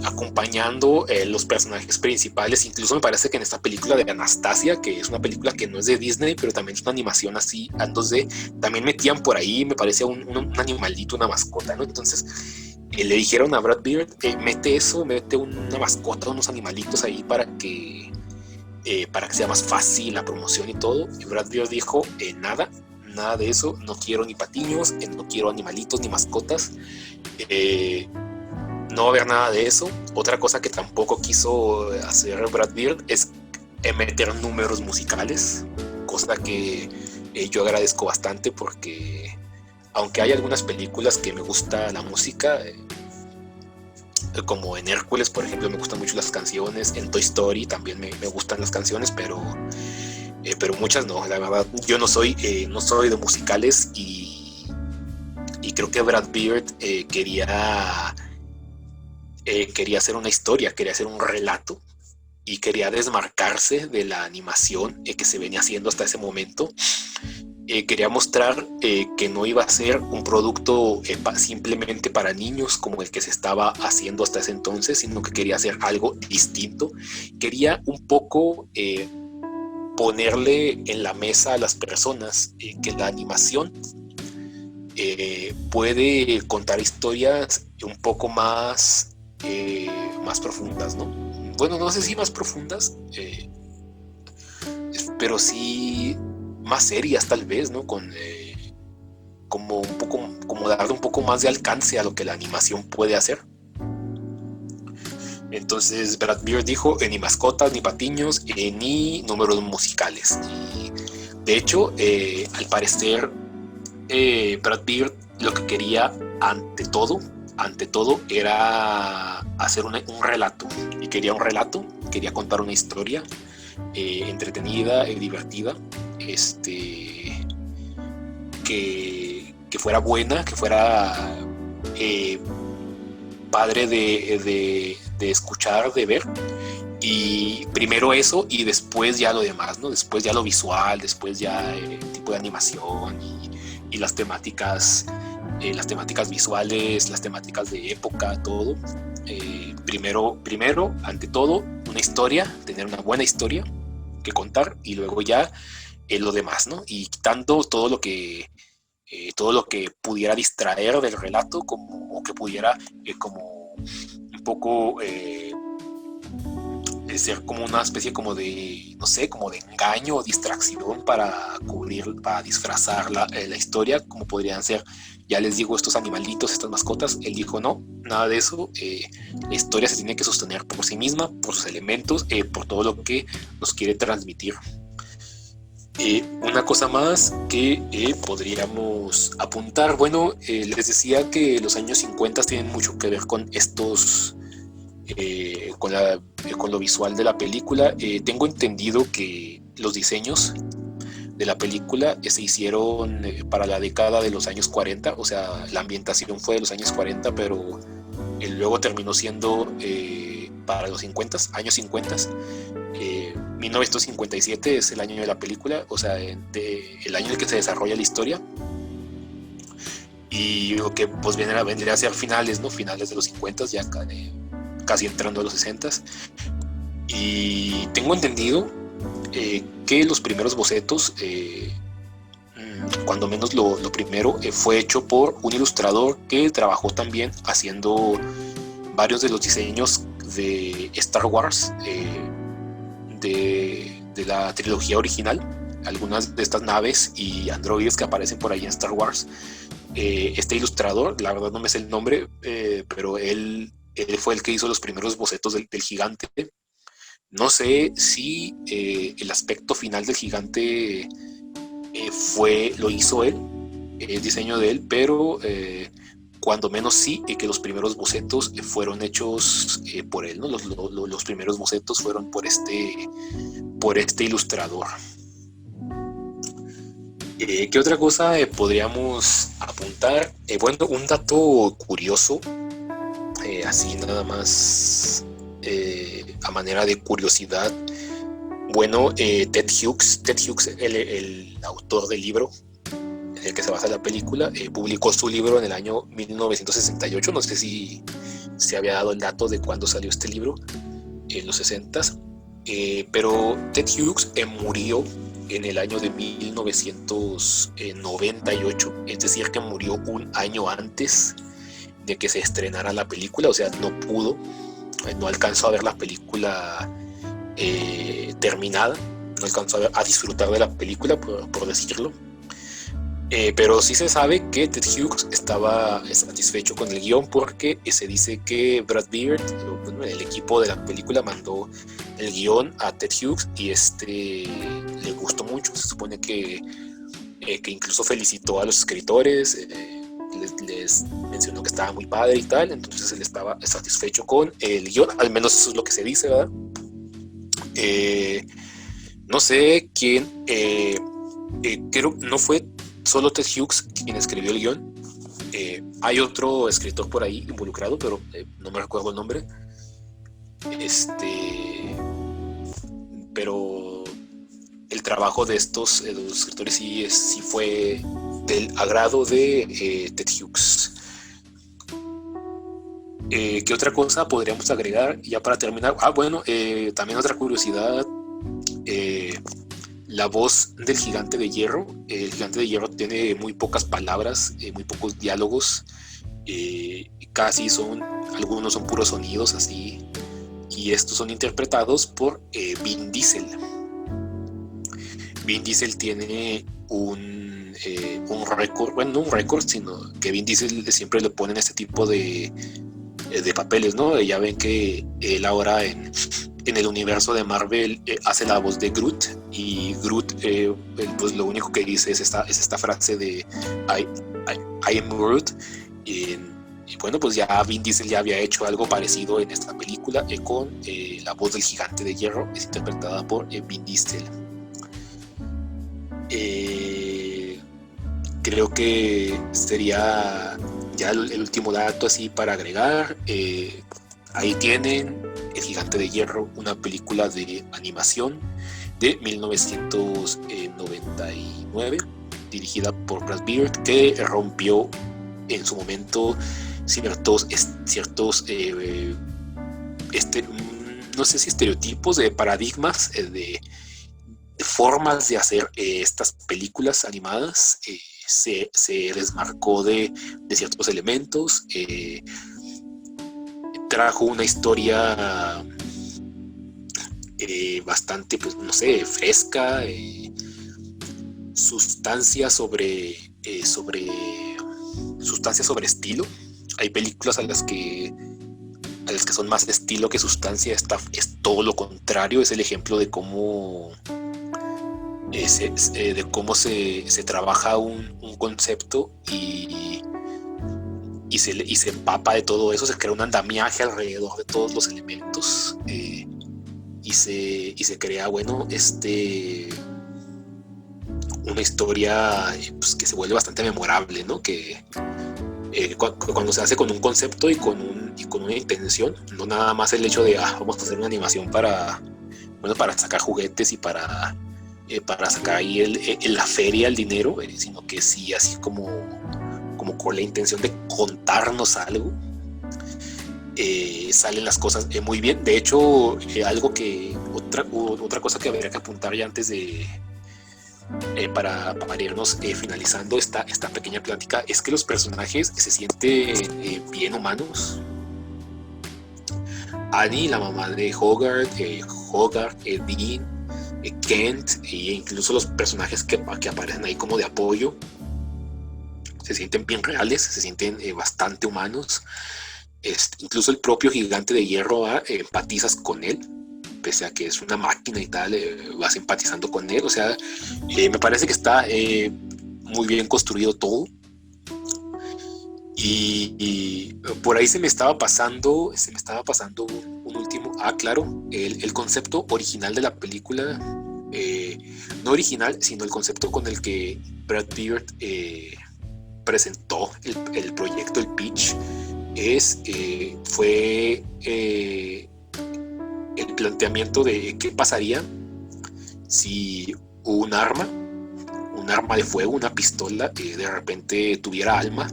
A: acompañando los personajes principales. Incluso me parece que en esta película de Anastasia, que es una película que no es de Disney, pero también es una animación así, a 2D, también metían por ahí, me parece, un animalito, una mascota, ¿no? Entonces le dijeron a Brad Bird, mete una mascota, unos animalitos ahí para que sea más fácil la promoción y todo. Y Brad Bird dijo, nada de eso, no quiero ni patiños, no quiero animalitos ni mascotas, no va a haber nada de eso. Otra cosa que tampoco quiso hacer Brad Bird es meter números musicales, cosa que yo agradezco bastante, porque aunque hay algunas películas que me gusta la música, como en Hércules, por ejemplo, me gustan mucho las canciones, en Toy Story también me gustan las canciones, pero muchas no, la verdad. Yo no soy de musicales, y creo que Brad Bird quería hacer una historia, quería hacer un relato, y quería desmarcarse de la animación que se venía haciendo hasta ese momento. Quería mostrar que no iba a ser un producto simplemente para niños como el que se estaba haciendo hasta ese entonces, sino que quería hacer algo distinto. Quería un poco ponerle en la mesa a las personas que la animación puede contar historias un poco más profundas, ¿no? Bueno, no sé si más profundas, pero sí más serias tal vez, ¿no? Como un poco, como darle un poco más de alcance a lo que la animación puede hacer. Entonces Brad Bird dijo, ni mascotas, ni patiños, ni números musicales. Y de hecho, al parecer, Brad Bird lo que quería ante todo era hacer un relato. Y quería un relato, quería contar una historia entretenida y divertida, que fuera buena, que fuera padre de escuchar, de ver. Y primero eso, y después ya lo demás, ¿no? Después ya lo visual, después ya el tipo de animación y las temáticas visuales, las temáticas de época, todo. Primero, ante todo, una historia, tener una buena historia que contar, y luego ya lo demás, ¿no? Y quitando todo lo que pudiera distraer del relato, o que pudiera como un poco ser como una especie como de, no sé, como de engaño o distracción para disfrazar la historia, como podrían ser, ya les digo, estos animalitos, estas mascotas. Él dijo, no, nada de eso, la historia se tiene que sostener por sí misma, por sus elementos, por todo lo que nos quiere transmitir. Una cosa más que podríamos apuntar, bueno, les decía que los años 50 tienen mucho que ver con estos, con lo visual de la película. Tengo entendido que los diseños de la película se hicieron para la década de los años 40, o sea, la ambientación fue de los años 40, pero luego terminó siendo para los 50, años 50. 1957 es el año de la película, o sea, el año en el que se desarrolla la historia, y lo que pues vendría a ser finales, ¿no? Finales de los 50, ya casi entrando a los 60. Y tengo entendido que los primeros bocetos, cuando menos lo primero, fue hecho por un ilustrador que trabajó también haciendo varios de los diseños de Star Wars, de la trilogía original. Algunas de estas naves y androides que aparecen por ahí en Star Wars. Este ilustrador, la verdad no me sé el nombre, pero él fue el que hizo los primeros bocetos del gigante. No sé si el aspecto final del gigante lo hizo él, el diseño de él, pero cuando menos sí, que los primeros bocetos fueron hechos por él, ¿no? Los primeros bocetos fueron por este ilustrador. ¿Qué otra cosa podríamos apuntar? Bueno, un dato curioso, así nada más a manera de curiosidad. Bueno, Ted Hughes, el autor del libro el que se basa la película, publicó su libro en el año 1968. No sé si se había dado el dato de cuándo salió este libro, en los 60s. Pero Ted Hughes murió en el año de 1998, es decir, que murió un año antes de que se estrenara la película. O sea, no alcanzó a ver la película terminada, no alcanzó a disfrutar de la película, por decirlo. Pero sí se sabe que Ted Hughes estaba satisfecho con el guión, porque se dice que Brad Bird, bueno, el equipo de la película, mandó el guión a Ted Hughes y le gustó mucho. Se supone que incluso felicitó a los escritores, les mencionó que estaba muy padre y tal. Entonces él estaba satisfecho con el guión, al menos eso es lo que se dice, ¿verdad? No sé quién, creo no fue solo Ted Hughes quien escribió el guión. Hay otro escritor por ahí involucrado, pero no me recuerdo el nombre. Pero el trabajo de estos los escritores sí fue del agrado de Ted Hughes. ¿Qué otra cosa podríamos agregar ya para terminar? Bueno, también otra curiosidad. La voz del Gigante de Hierro. El Gigante de Hierro tiene muy pocas palabras, muy pocos diálogos. Algunos son puros sonidos así. Y estos son interpretados por Vin Diesel. Vin Diesel tiene un récord, bueno, no un récord, sino que Vin Diesel siempre le ponen este tipo de papeles, ¿no? Ya ven que él ahora en el universo de Marvel hace la voz de Groot, y Groot pues lo único que dice es esta frase de I am Groot. Y bueno, pues ya Vin Diesel ya había hecho algo parecido en esta película con la voz del Gigante de Hierro, es interpretada por Vin Diesel. Creo que sería ya el último dato así para agregar. Ahí tienen El Gigante de Hierro, una película de animación de 1999, dirigida por Brad Bird, que rompió en su momento ciertos no sé si estereotipos, de paradigmas, de formas de hacer estas películas animadas. Se desmarcó de ciertos elementos, trajo una historia bastante, pues no sé, fresca, sustancia sobre estilo. Hay películas a las que son más estilo que sustancia. Esta es todo lo contrario, es el ejemplo de cómo se trabaja un concepto y se empapa de todo eso, se crea un andamiaje alrededor de todos los elementos, y se crea, bueno, una historia pues, que se vuelve bastante memorable, ¿no? Que cuando se hace con un concepto y con una intención, no nada más el hecho de vamos a hacer una animación para sacar juguetes y para sacar ahí la feria, el dinero, sino que sí, así como con la intención de contarnos algo, salen las cosas muy bien. De hecho, otra cosa que habría que apuntar ya antes de para irnos finalizando esta pequeña plática, es que los personajes se sienten bien humanos. Annie, la mamá de Hogarth, Dean, Kent, e incluso los personajes que aparecen ahí como de apoyo, se sienten bien reales, se sienten bastante humanos. Incluso el propio Gigante de Hierro, empatizas con él, pese a que es una máquina y tal, vas empatizando con él. O sea, me parece que está muy bien construido todo. Y por ahí se me estaba pasando un último. Claro, el concepto original de la película, no original, sino el concepto con el que Brad Bird presentó el proyecto, el pitch, fue el planteamiento de qué pasaría si un arma un arma de fuego, una pistola, de repente tuviera alma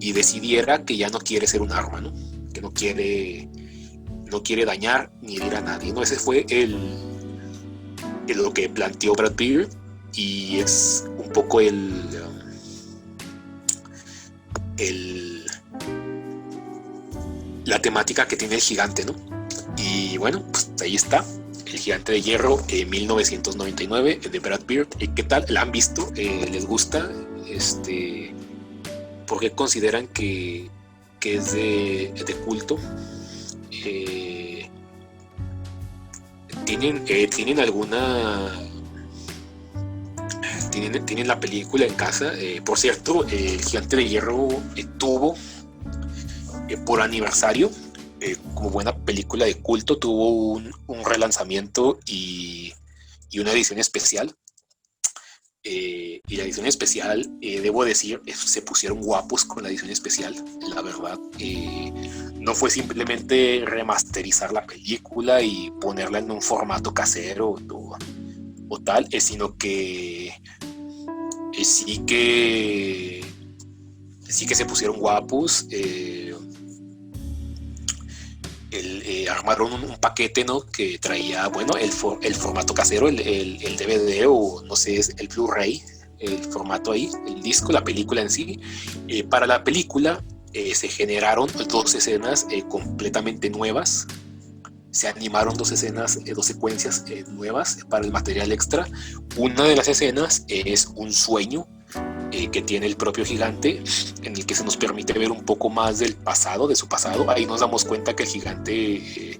A: y decidiera que ya no quiere ser un arma, ¿no? Que no quiere dañar ni herir a nadie, ¿no? Ese fue lo que planteó Brad Pitt, y es un poco la temática que tiene el gigante, ¿no? Y bueno, pues ahí está, El Gigante de Hierro, 1999, de Brad Pitt. ¿Qué tal? ¿La han visto? ¿Les gusta? ¿Por qué consideran que es de culto? ¿Tienen alguna... ¿Tienen la película en casa? Por cierto, El Gigante de Hierro tuvo, por aniversario, como buena película de culto, tuvo un relanzamiento y una edición especial. Y la edición especial, debo decir, se pusieron guapos con la edición especial, la verdad. No fue simplemente remasterizar la película y ponerla en un formato casero o tal, sino que sí que se pusieron guapos. Armaron un paquete, ¿no? Que traía, bueno, el formato casero, el DVD, o no sé, el Blu-ray, el formato ahí, el disco, la película en sí. Para la película se generaron 2 escenas completamente nuevas. Se animaron 2 escenas, 2 secuencias nuevas para el material extra. Una de las escenas es un sueño que tiene el propio gigante, en el que se nos permite ver un poco más del pasado, de su pasado. Ahí nos damos cuenta que el gigante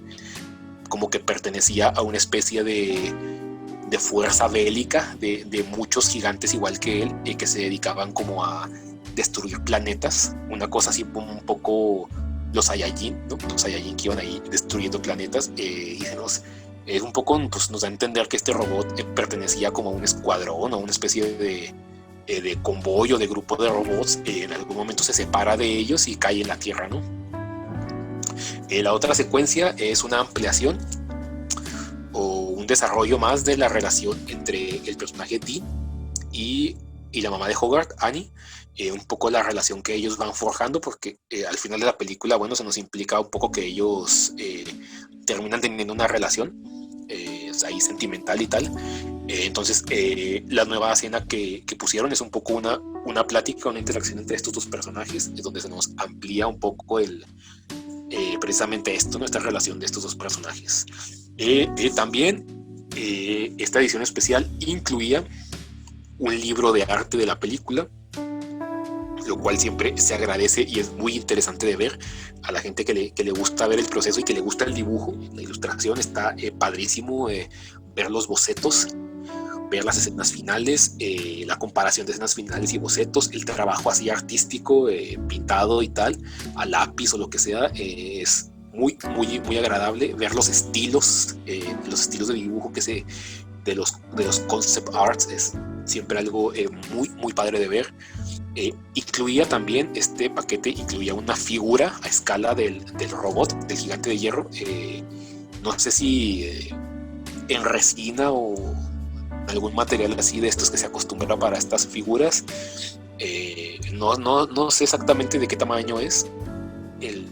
A: como que pertenecía a una especie de fuerza bélica de muchos gigantes igual que él, que se dedicaban como a destruir planetas, una cosa así un poco los Saiyajin, ¿no? Los Saiyajin que iban ahí destruyendo planetas, y es un poco, pues nos da a entender que este robot pertenecía como a un escuadrón o una especie de convoy o de grupo de robots. En algún momento se separa de ellos y cae en la Tierra, ¿no? La otra secuencia es una ampliación o un desarrollo más de la relación entre el personaje Dean y la mamá de Hogarth, Annie. Un poco la relación que ellos van forjando, porque al final de la película, bueno, se nos implica un poco que ellos terminan teniendo una relación ahí sentimental y tal. Entonces, la nueva escena que pusieron es un poco una plática, una interacción entre estos 2 personajes, donde se nos amplía un poco precisamente esto, nuestra relación de estos 2 personajes. También esta edición especial incluía un libro de arte de la película, lo cual siempre se agradece y es muy interesante de ver a la gente que le gusta ver el proceso y que le gusta el dibujo. La ilustración está padrísimo, ver los bocetos, ver las escenas finales, la comparación de escenas finales y bocetos, el trabajo así artístico, pintado y tal, a lápiz o lo que sea, es muy, muy, muy agradable ver los estilos de dibujo de los concept arts. Es siempre algo muy, muy padre de ver. Incluía también, este paquete incluía una figura a escala del robot, del Gigante de Hierro. No sé si en resina o algún material así de estos que se acostumbra para estas figuras. No sé exactamente de qué tamaño es.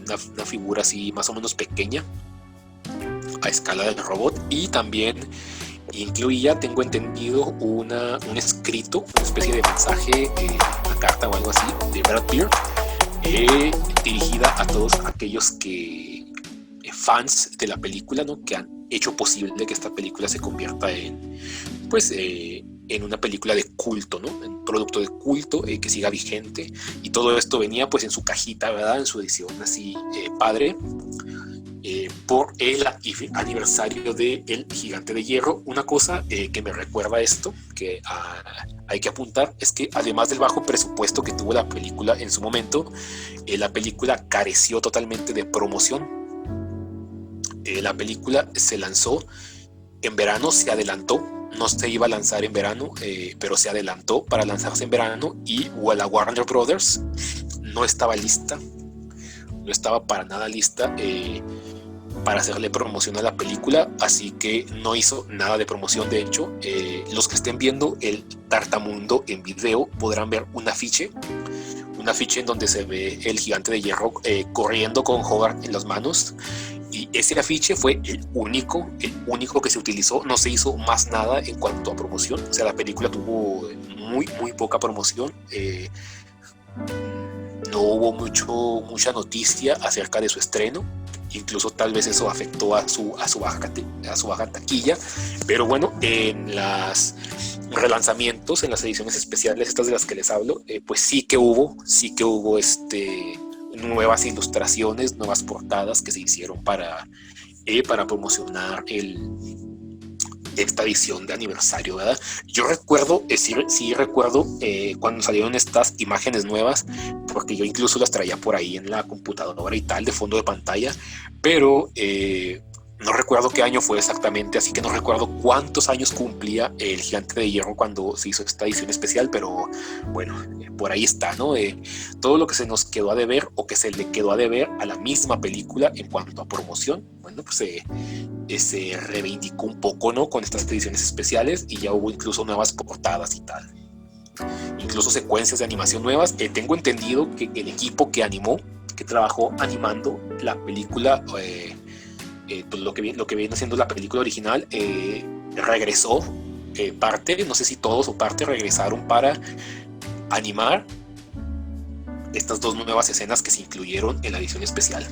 A: Una figura así más o menos pequeña a escala del robot. Y también incluía, tengo entendido, un escrito, una especie de mensaje, una carta o algo así, de Brad Pitt, dirigida a todos aquellos fans de la película, ¿no? Que han hecho posible que esta película se convierta en una película de culto, ¿no? Un producto de culto que siga vigente. Y todo esto venía pues en su cajita, ¿verdad? En su edición así padre. Por el aniversario de El Gigante de Hierro. Una cosa que me recuerda esto, que hay que apuntar, es que además del bajo presupuesto que tuvo la película en su momento, la película careció totalmente de promoción. La película se lanzó en verano, se adelantó, no se iba a lanzar en verano, pero se adelantó para lanzarse en verano, y la Warner Brothers no estaba lista, no estaba para nada lista. para hacerle promoción a la película, así que no hizo nada de promoción. De hecho, los que estén viendo el Tartamundo en video podrán ver un afiche en donde se ve el Gigante de Hierro corriendo con Hogarth en las manos, y ese afiche fue el único que se utilizó. No se hizo más nada en cuanto a promoción. O sea, la película tuvo muy poca promoción. No hubo mucha noticia acerca de su estreno. Incluso tal vez eso afectó a su baja taquilla. Pero bueno, en los relanzamientos, en las ediciones especiales, estas de las que les hablo, pues sí que hubo nuevas ilustraciones, nuevas portadas que se hicieron para promocionar esta edición de aniversario, ¿verdad? Yo recuerdo, sí recuerdo cuando salieron estas imágenes nuevas, porque yo incluso las traía por ahí en la computadora y tal, de fondo de pantalla, pero no recuerdo qué año fue exactamente, así que no recuerdo cuántos años cumplía el Gigante de Hierro cuando se hizo esta edición especial, pero bueno, por ahí está, ¿no? Todo lo que se nos quedó a deber, o que se le quedó a deber a la misma película en cuanto a promoción, bueno, pues se reivindicó un poco, ¿no? Con estas ediciones especiales, y ya hubo incluso nuevas portadas y tal. Incluso secuencias de animación nuevas. Tengo entendido que el equipo que trabajó animando la película, pues lo que viene siendo la película original, regresó parte, no sé si todos o parte, regresaron para animar estas dos nuevas escenas que se incluyeron en la edición especial.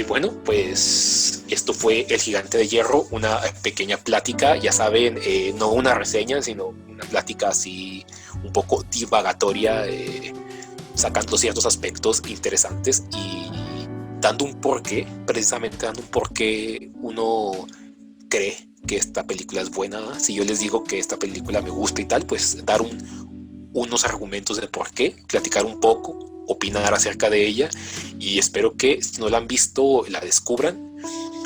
A: Bueno, pues esto fue El Gigante de Hierro, una pequeña plática, ya saben, no una reseña, sino una plática así un poco divagatoria, sacando ciertos aspectos interesantes y dando un porqué, precisamente dando un porqué uno cree que esta película es buena. Si yo les digo que esta película me gusta y tal, pues dar unos argumentos de por qué, platicar un poco, opinar acerca de ella, y espero que si no la han visto la descubran.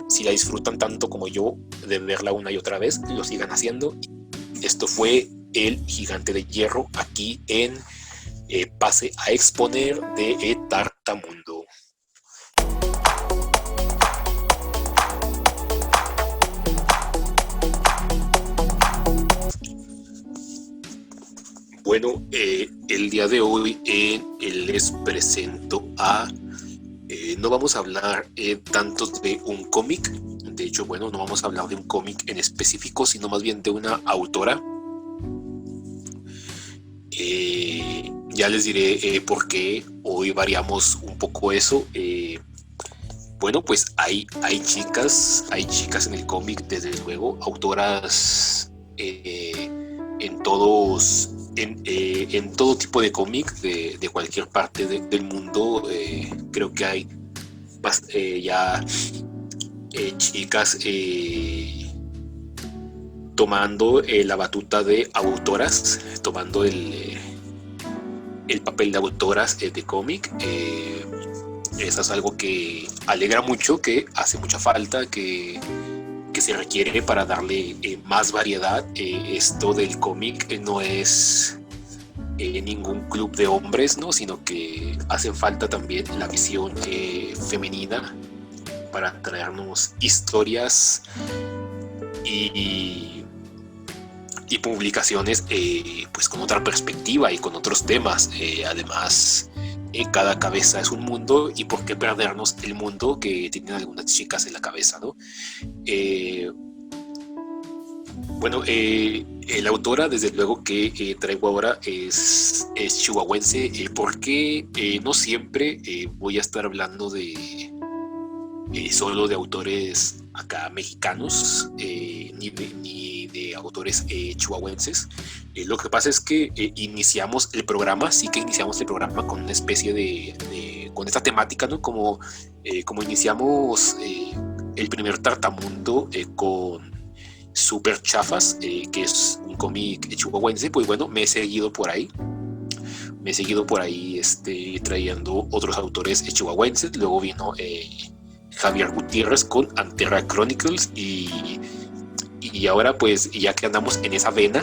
A: Si la disfrutan tanto como yo de verla una y otra vez, lo sigan haciendo. Esto fue El Gigante de Hierro, aquí en Pase a Exponer de Tartamundo. Bueno, el día de hoy les presento no vamos a hablar tanto de un cómic. De hecho, bueno, no vamos a hablar de un cómic en específico, sino más bien de una autora. Ya les diré por qué hoy variamos un poco eso. Bueno, pues hay chicas en el cómic, desde luego, autoras en todo tipo de cómic de cualquier parte del mundo. Creo que hay ya chicas tomando la batuta de autoras, tomando el papel de autoras de cómic. Eso es algo que alegra mucho, que hace mucha falta, que se requiere para darle más variedad. Esto del cómic no es ningún club de hombres, ¿no? Sino que hace falta también la visión femenina para traernos historias y publicaciones pues con otra perspectiva y con otros temas. Además, cada cabeza es un mundo, y por qué perdernos el mundo que tienen algunas chicas en la cabeza, ¿no? Bueno, la autora, desde luego, que traigo ahora es chihuahuense, porque no siempre voy a estar hablando solo de autores acá mexicanos, ni de autores chihuahuenses. Lo que pasa es que iniciamos el programa con una especie con esta temática, ¿no? Como iniciamos el primer Tartamundo con Super Chafas, que es un cómic chihuahuense. Pues bueno, me he seguido por ahí trayendo otros autores chihuahuenses. Luego vino Javier Gutiérrez con Anterra Chronicles, y ahora, pues, ya que andamos en esa vena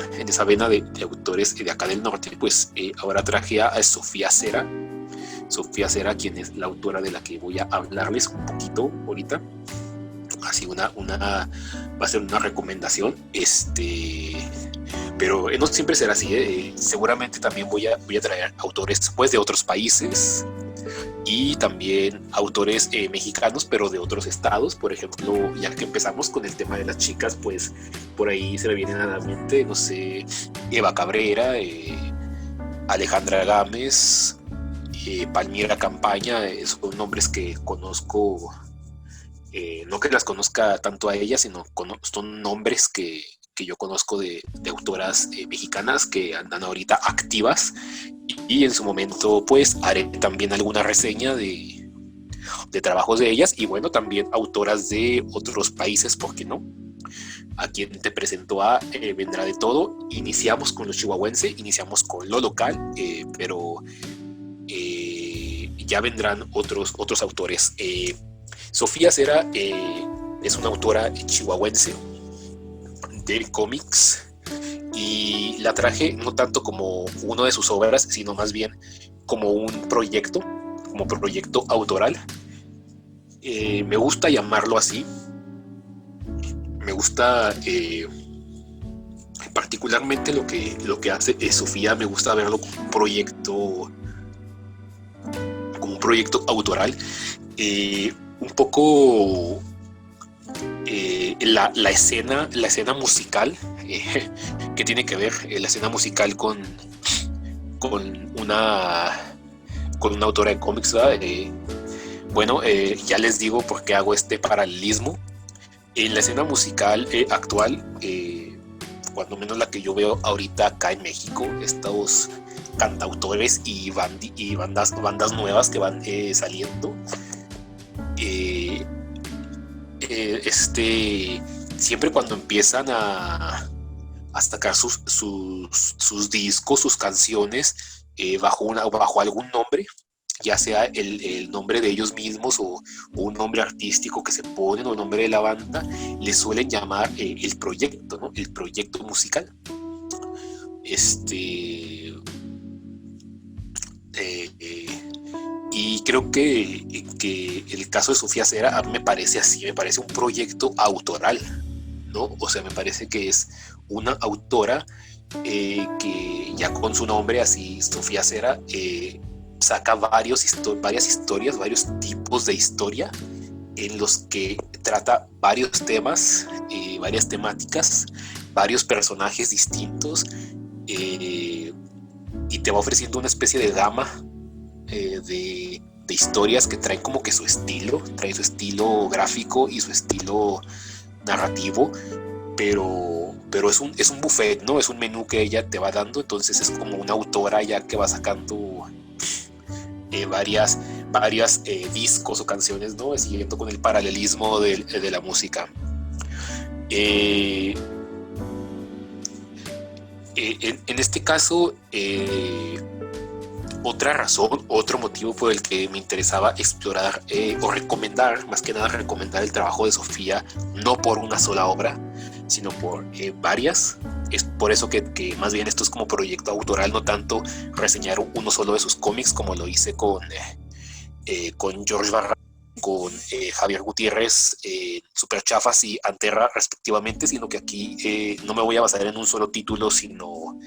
A: de autores de acá del norte, pues ahora traje a Sofía Cera, quien es la autora de la que voy a hablarles un poquito ahorita. así va a ser una recomendación, pero no siempre será así, seguramente también voy a traer autores pues de otros países y también autores mexicanos, pero de otros estados. Por ejemplo, ya que empezamos con el tema de las chicas, pues por ahí se me vienen a la mente, no sé, Eva Cabrera, Alejandra Gámez, Palmira Campaña, son nombres que conozco, no que las conozca tanto a ellas, sino son nombres que yo conozco de autoras mexicanas que andan ahorita activas, y en su momento pues haré también alguna reseña de trabajos de ellas, y bueno, también autoras de otros países, ¿por qué no? A quien te presento vendrá de todo. Iniciamos con lo chihuahuense, iniciamos con lo local, pero ya vendrán otros autores. Sofía Cera es una autora chihuahuense de cómics, y la traje no tanto como una de sus obras, sino más bien como proyecto autoral. Me gusta llamarlo así. Me gusta particularmente lo que hace Sofía. Me gusta verlo como un proyecto autoral, un poco la escena musical, que tiene que ver la escena musical con una autora de cómics, ¿verdad? Bueno, ya les digo por qué hago este paralelismo. En la escena musical actual, cuando menos la que yo veo ahorita acá en México, estos cantautores y bandas nuevas que van saliendo, siempre cuando empiezan a sacar sus discos, sus canciones, bajo algún nombre, ya sea el nombre de ellos mismos o un nombre artístico que se ponen, o el nombre de la banda, le suelen llamar el proyecto, ¿no? El proyecto musical. Y creo que el caso de Sofía Cera me parece así, me parece un proyecto autoral, ¿no? O sea, me parece que es una autora que ya con su nombre así, Sofía Cera, saca varias historias, varios tipos de historia, en los que trata varios temas, varias temáticas, varios personajes distintos, y te va ofreciendo una especie de gama de historias que traen como que su estilo gráfico y su estilo narrativo, pero es un buffet, ¿no? Es un menú que ella te va dando. Entonces es como una autora ya que va sacando varias discos o canciones, ¿no? Siguiendo con el paralelismo de la música. En este caso, otra razón, otro motivo por el que me interesaba explorar o recomendar, más que nada recomendar el trabajo de Sofía, no por una sola obra, sino por varias. Es por eso que más bien esto es como proyecto autoral, no tanto reseñar uno solo de sus cómics, como lo hice con George Barra, con Javier Gutiérrez, Super Chafas y Anterra respectivamente, sino que aquí no me voy a basar en un solo título, sino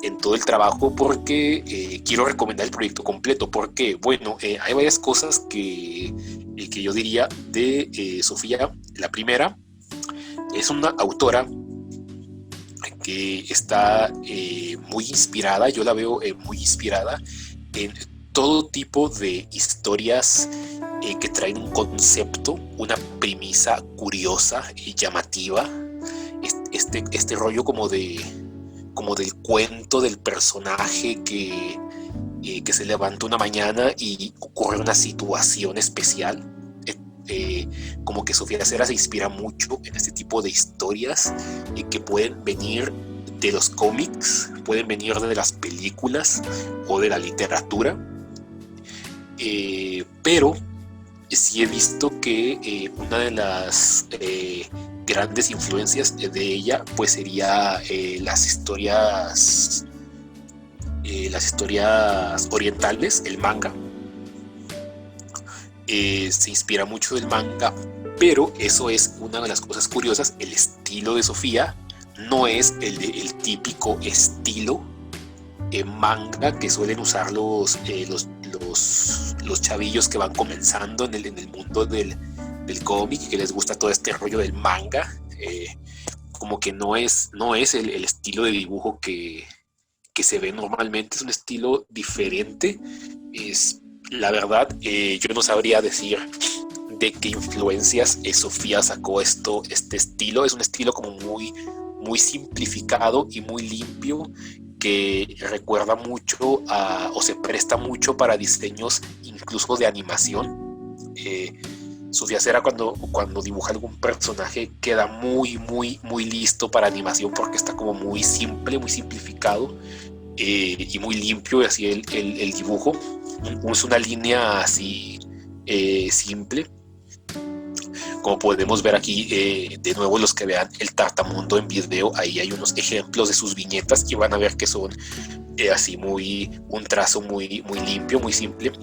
A: en todo el trabajo, porque quiero recomendar el proyecto completo. Porque, bueno, hay varias cosas que yo diría de Sofía. La primera, es una autora que está muy inspirada, yo la veo muy inspirada en todo tipo de historias que traen un concepto, una premisa curiosa y llamativa. Este rollo como del cuento del personaje que se levanta una mañana y ocurre una situación especial. Como que Sofía Cera se inspira mucho en este tipo de historias que pueden venir de los cómics, pueden venir de las películas o de la literatura, pero sí he visto que una de las grandes influencias de ella pues sería las historias orientales, el manga. Se inspira mucho del manga Pero eso es una de las cosas curiosas. El estilo de Sofía no es el típico estilo manga que suelen usar los chavillos que van comenzando en el mundo del cómic y que les gusta todo este rollo del manga. Como que no es el estilo de dibujo que se ve normalmente, es un estilo diferente. La verdad, yo no sabría decir de qué influencias Sofía sacó este estilo. Es un estilo como muy simplificado y muy limpio, que recuerda mucho o se presta mucho para diseños incluso de animación. Sofía Cera cuando dibuja algún personaje queda muy listo para animación, porque está como muy simple, muy simplificado, y muy limpio, y así el dibujo. Es una línea así simple. Como podemos ver aquí, de nuevo, los que vean el Tartamundo en video, ahí hay unos ejemplos de sus viñetas y van a ver que son así un trazo muy limpio, muy simple.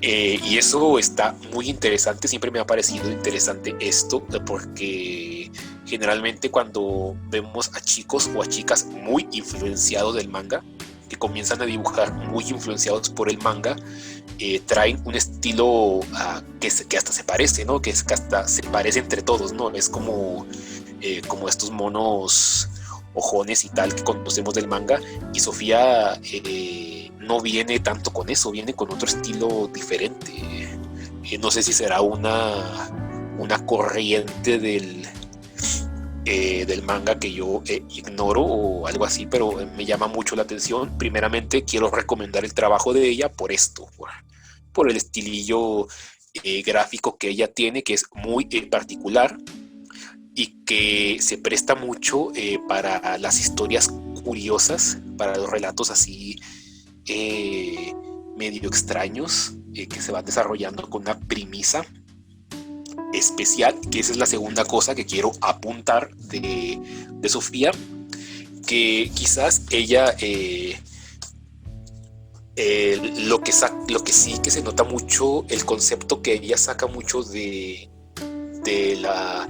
A: Y eso está muy interesante. Siempre me ha parecido interesante esto, porque generalmente cuando vemos a chicos o a chicas muy influenciados del manga, que comienzan a dibujar muy influenciados por el manga, traen un estilo que hasta se parece, ¿no? Que hasta se parece entre todos, ¿no? Es como estos monos ojones y tal que conocemos del manga. Y Sofía no viene tanto con eso, viene con otro estilo diferente. No sé si será una corriente del manga que yo ignoro o algo así, pero me llama mucho la atención. Primeramente quiero recomendar el trabajo de ella por esto, por el estilillo gráfico que ella tiene, que es muy particular y que se presta mucho para las historias curiosas, para los relatos así medio extraños, que se van desarrollando con una premisa especial, que esa es la segunda cosa que quiero apuntar de Sofía, que quizás ella lo que sí que se nota mucho, el concepto que ella saca mucho de las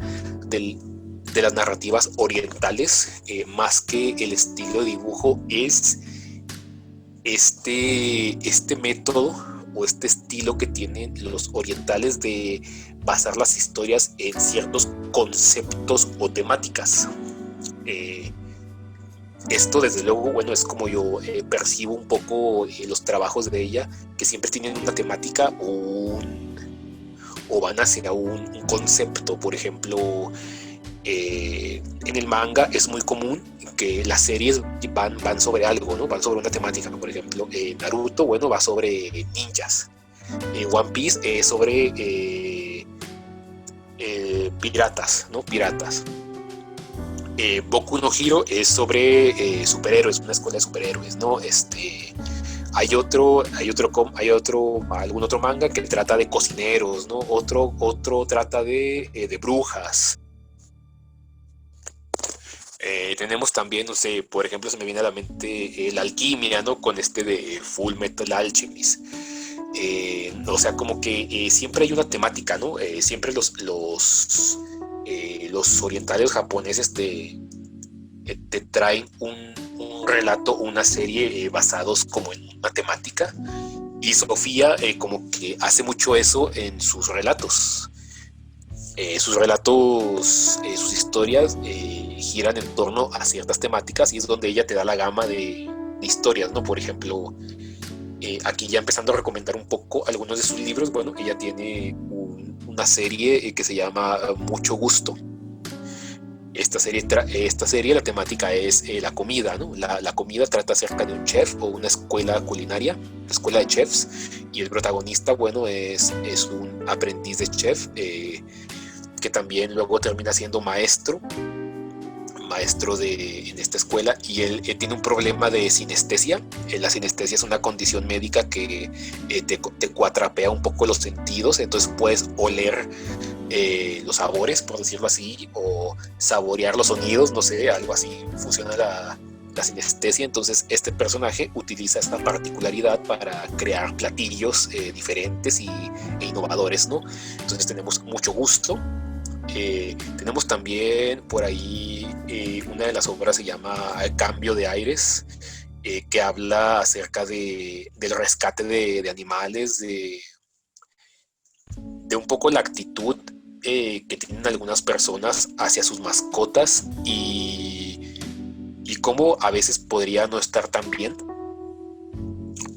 A: narrativas orientales, más que el estilo de dibujo, es este método o este estilo que tienen los orientales de basar las historias en ciertos conceptos o temáticas. Esto desde luego, bueno, es como yo percibo un poco los trabajos de ella, que siempre tienen una temática o van hacia un concepto. Por ejemplo, en el manga es muy común que las series van sobre algo, ¿no? Van sobre una temática. Por ejemplo, Naruto, bueno, va sobre ninjas. One Piece es sobre piratas, ¿no? Piratas. Boku no Hero es sobre superhéroes, una escuela de superhéroes, ¿no? Algún otro manga que trata de cocineros, ¿no? Otro trata de brujas. Tenemos también, no sé, por ejemplo, se me viene a la mente la alquimia, ¿no? Con de Full Metal Alchemist. O sea, como que siempre hay una temática, ¿no? Siempre los orientales japoneses te traen un relato, una serie basados como en una temática, y Sofía como que hace mucho eso en sus relatos. Sus historias giran en torno a ciertas temáticas, y es donde ella te da la gama de historias, ¿no? Por ejemplo, aquí ya empezando a recomendar un poco algunos de sus libros. Bueno, ella tiene una serie que se llama Mucho Gusto. Esta serie, la temática es la comida, ¿no? La comida trata acerca de un chef o una escuela culinaria, una escuela de chefs, y el protagonista, bueno, es un aprendiz de chef que también luego termina siendo maestro en esta escuela, y él tiene un problema de sinestesia. La sinestesia es una condición médica que te cuatrapea un poco los sentidos, entonces puedes oler los sabores, por decirlo así, o saborear los sonidos, no sé, algo así funciona la sinestesia. Entonces este personaje utiliza esta particularidad para crear platillos diferentes e innovadores, ¿no? Entonces tenemos mucho gusto. Tenemos también por ahí una de las obras se llama Cambio de Aires, que habla acerca del rescate de animales, de un poco la actitud que tienen algunas personas hacia sus mascotas y cómo a veces podría no estar tan bien.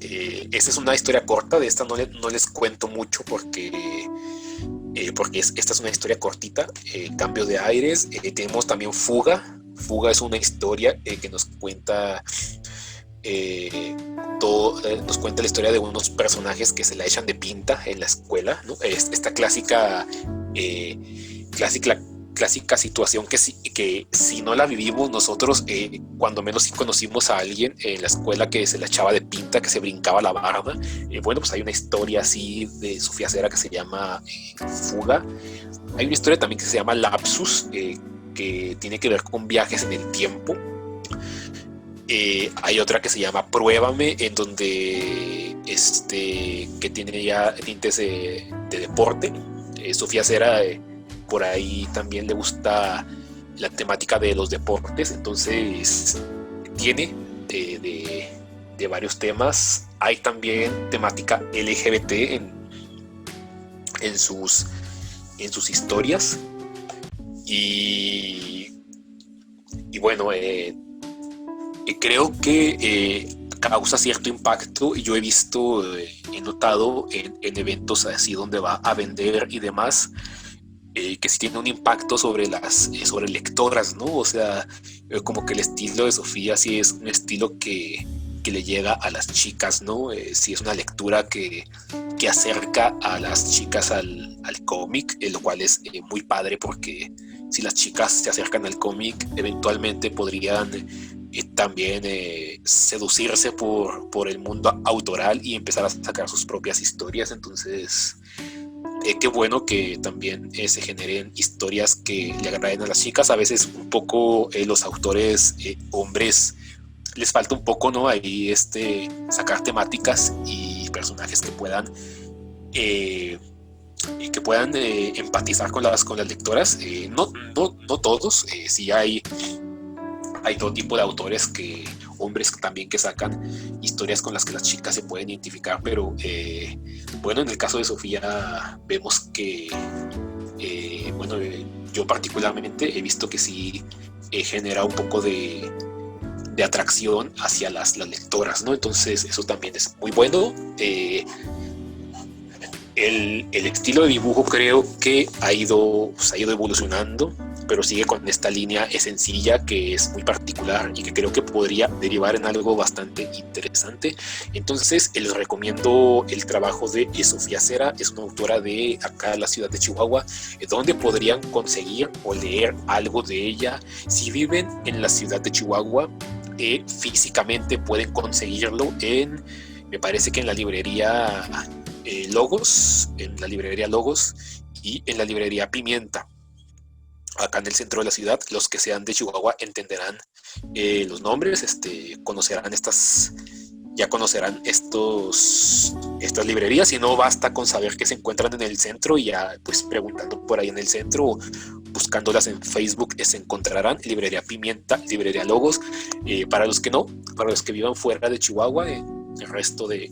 A: Esta es una historia corta, de esta no les cuento mucho porque esta es una historia cortita. Cambio de Aires. Tenemos también Fuga. Fuga es una historia que nos cuenta la historia de unos personajes que se la echan de pinta en la escuela, ¿no? Esta clásica situación que si no la vivimos nosotros, cuando menos sí conocimos a alguien en la escuela que se la echaba de pinta, que se brincaba la barba. Bueno, pues hay una historia así de Sofía Cera que se llama Fuga. Hay una historia también que se llama Lapsus, que tiene que ver con viajes en el tiempo. Hay otra que se llama Pruébame, en donde que tiene ya tintes de deporte. Sofía Cera por ahí también le gusta la temática de los deportes, entonces tiene de varios temas. Hay también temática LGBT en sus historias y bueno, creo que causa cierto impacto. Yo he visto, he notado en eventos así donde va a vender y demás, que sí tiene un impacto sobre las lectoras, ¿no? O sea, como que el estilo de Sofía sí es un estilo que le llega a las chicas, ¿no? Sí es una lectura que acerca a las chicas al cómic, lo cual es muy padre, porque si las chicas se acercan al cómic, eventualmente podrían también seducirse por el mundo autoral y empezar a sacar sus propias historias. Entonces, qué bueno que también se generen historias que le agraden a las chicas. A veces un poco los autores hombres les falta un poco, ¿no? Ahí sacar temáticas y personajes que puedan empatizar con las lectoras. No todos, sí hay todo tipo de autores, hombres también, que sacan historias con las que las chicas se pueden identificar, pero bueno, en el caso de Sofía vemos que yo particularmente he visto que sí genera un poco de atracción hacia las lectoras, ¿no? Entonces eso también es muy bueno. El estilo de dibujo creo que ha ido evolucionando, pero sigue con esta línea sencilla que es muy particular y que creo que podría derivar en algo bastante interesante. Entonces les recomiendo el trabajo de Sofía Cera. Es una autora de acá de la ciudad de Chihuahua, donde podrían conseguir o leer algo de ella. Si viven en la ciudad de Chihuahua, físicamente pueden conseguirlo me parece que en la librería Logos y en la librería Pimienta, acá en el centro de la ciudad. Los que sean de Chihuahua entenderán los nombres, conocerán estas librerías, y no basta con saber que se encuentran en el centro, y ya pues preguntando por ahí en el centro o buscándolas en Facebook se encontrarán. Librería Pimienta, librería Logos. Para los que vivan fuera de Chihuahua, el resto del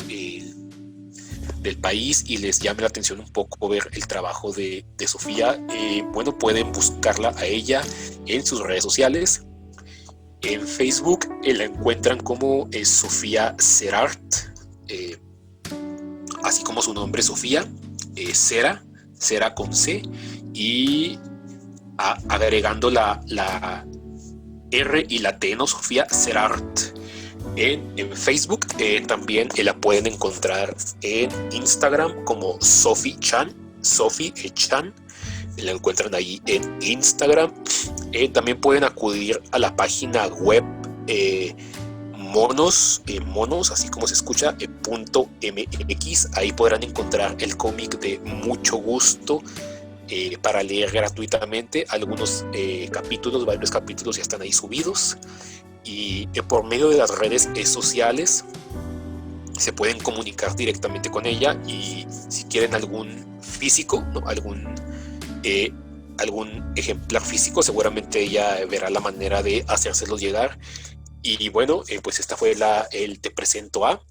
A: país, y les llame la atención un poco ver el trabajo de Sofía, bueno, pueden buscarla a ella en sus redes sociales. En Facebook la encuentran como Sofía Cerart, así como su nombre, Sofía Cera con C, y agregando la R y la T, ¿no? Sofía Cerart. En Facebook también la pueden encontrar en Instagram como Sophie Chan, la encuentran ahí en Instagram. También pueden acudir a la página web monos, así como se escucha, .mx. Ahí podrán encontrar el cómic de Mucho Gusto para leer gratuitamente. Varios capítulos ya están ahí subidos. y por medio de las redes sociales se pueden comunicar directamente con ella, y si quieren algún físico, ¿no? Algún ejemplar físico, seguramente ella verá la manera de hacérselos llegar. Y bueno, pues esta fue el Te Presento A.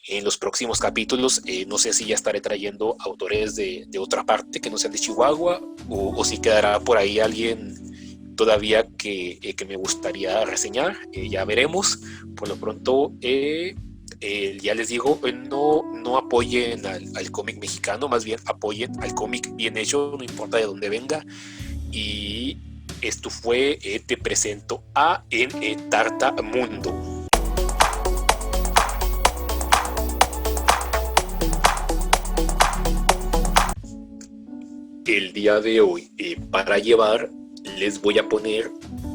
A: En los próximos capítulos, no sé si ya estaré trayendo autores de otra parte que no sean de Chihuahua, o si quedará por ahí alguien todavía que me gustaría reseñar. Ya veremos. Por lo pronto, ya les digo, no apoyen al cómic mexicano, más bien apoyen al cómic bien hecho, no importa de dónde venga. Y esto fue Te Presento A en Tartamundo. El día de hoy, para llevar, les voy a poner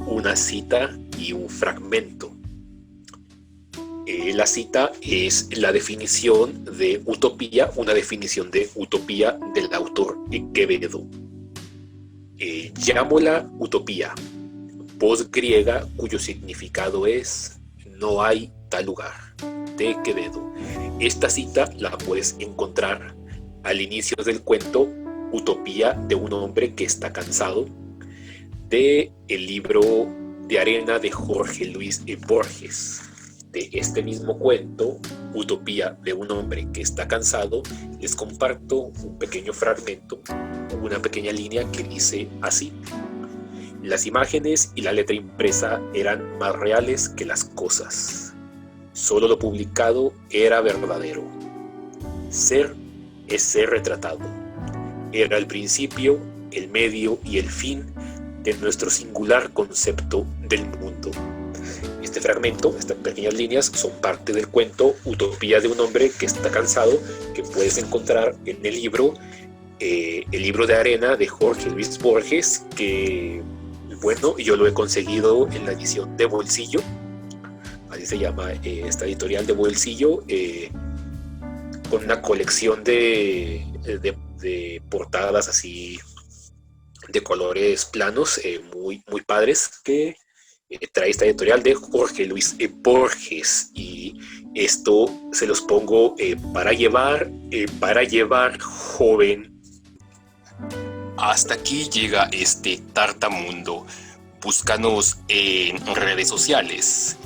A: una cita y un fragmento. La cita es la definición de utopía, una definición de utopía del autor Quevedo. Llámola utopía, voz griega cuyo significado es no hay tal lugar, de Quevedo. Esta cita la puedes encontrar al inicio del cuento Utopía de un hombre que está cansado, de el libro de arena de Jorge Luis Borges. De este mismo cuento, Utopía de un hombre que está cansado, les comparto un pequeño fragmento, una pequeña línea que dice así: las imágenes y la letra impresa eran más reales que las cosas. Solo lo publicado era verdadero. Ser es ser retratado. Era el principio, el medio y el fin de nuestro singular concepto del mundo. Este fragmento, estas pequeñas líneas, son parte del cuento Utopía de un hombre que está cansado, que puedes encontrar en el libro de arena de Jorge Luis Borges, que, bueno, yo lo he conseguido en la edición de bolsillo, así se llama esta editorial de bolsillo, con una colección de portadas así de colores planos, muy, muy padres, que trae esta editorial de Jorge Luis Borges. Y esto se los pongo para llevar, joven. Hasta aquí llega este Tartamundo. Búscanos en redes sociales,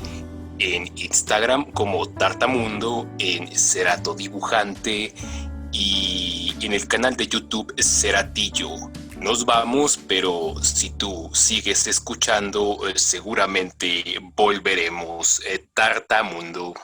A: en Instagram como Tartamundo, en Cerato Dibujante y en el canal de YouTube Ceratillo. Nos vamos, pero si tú sigues escuchando, seguramente volveremos. Tartamundo.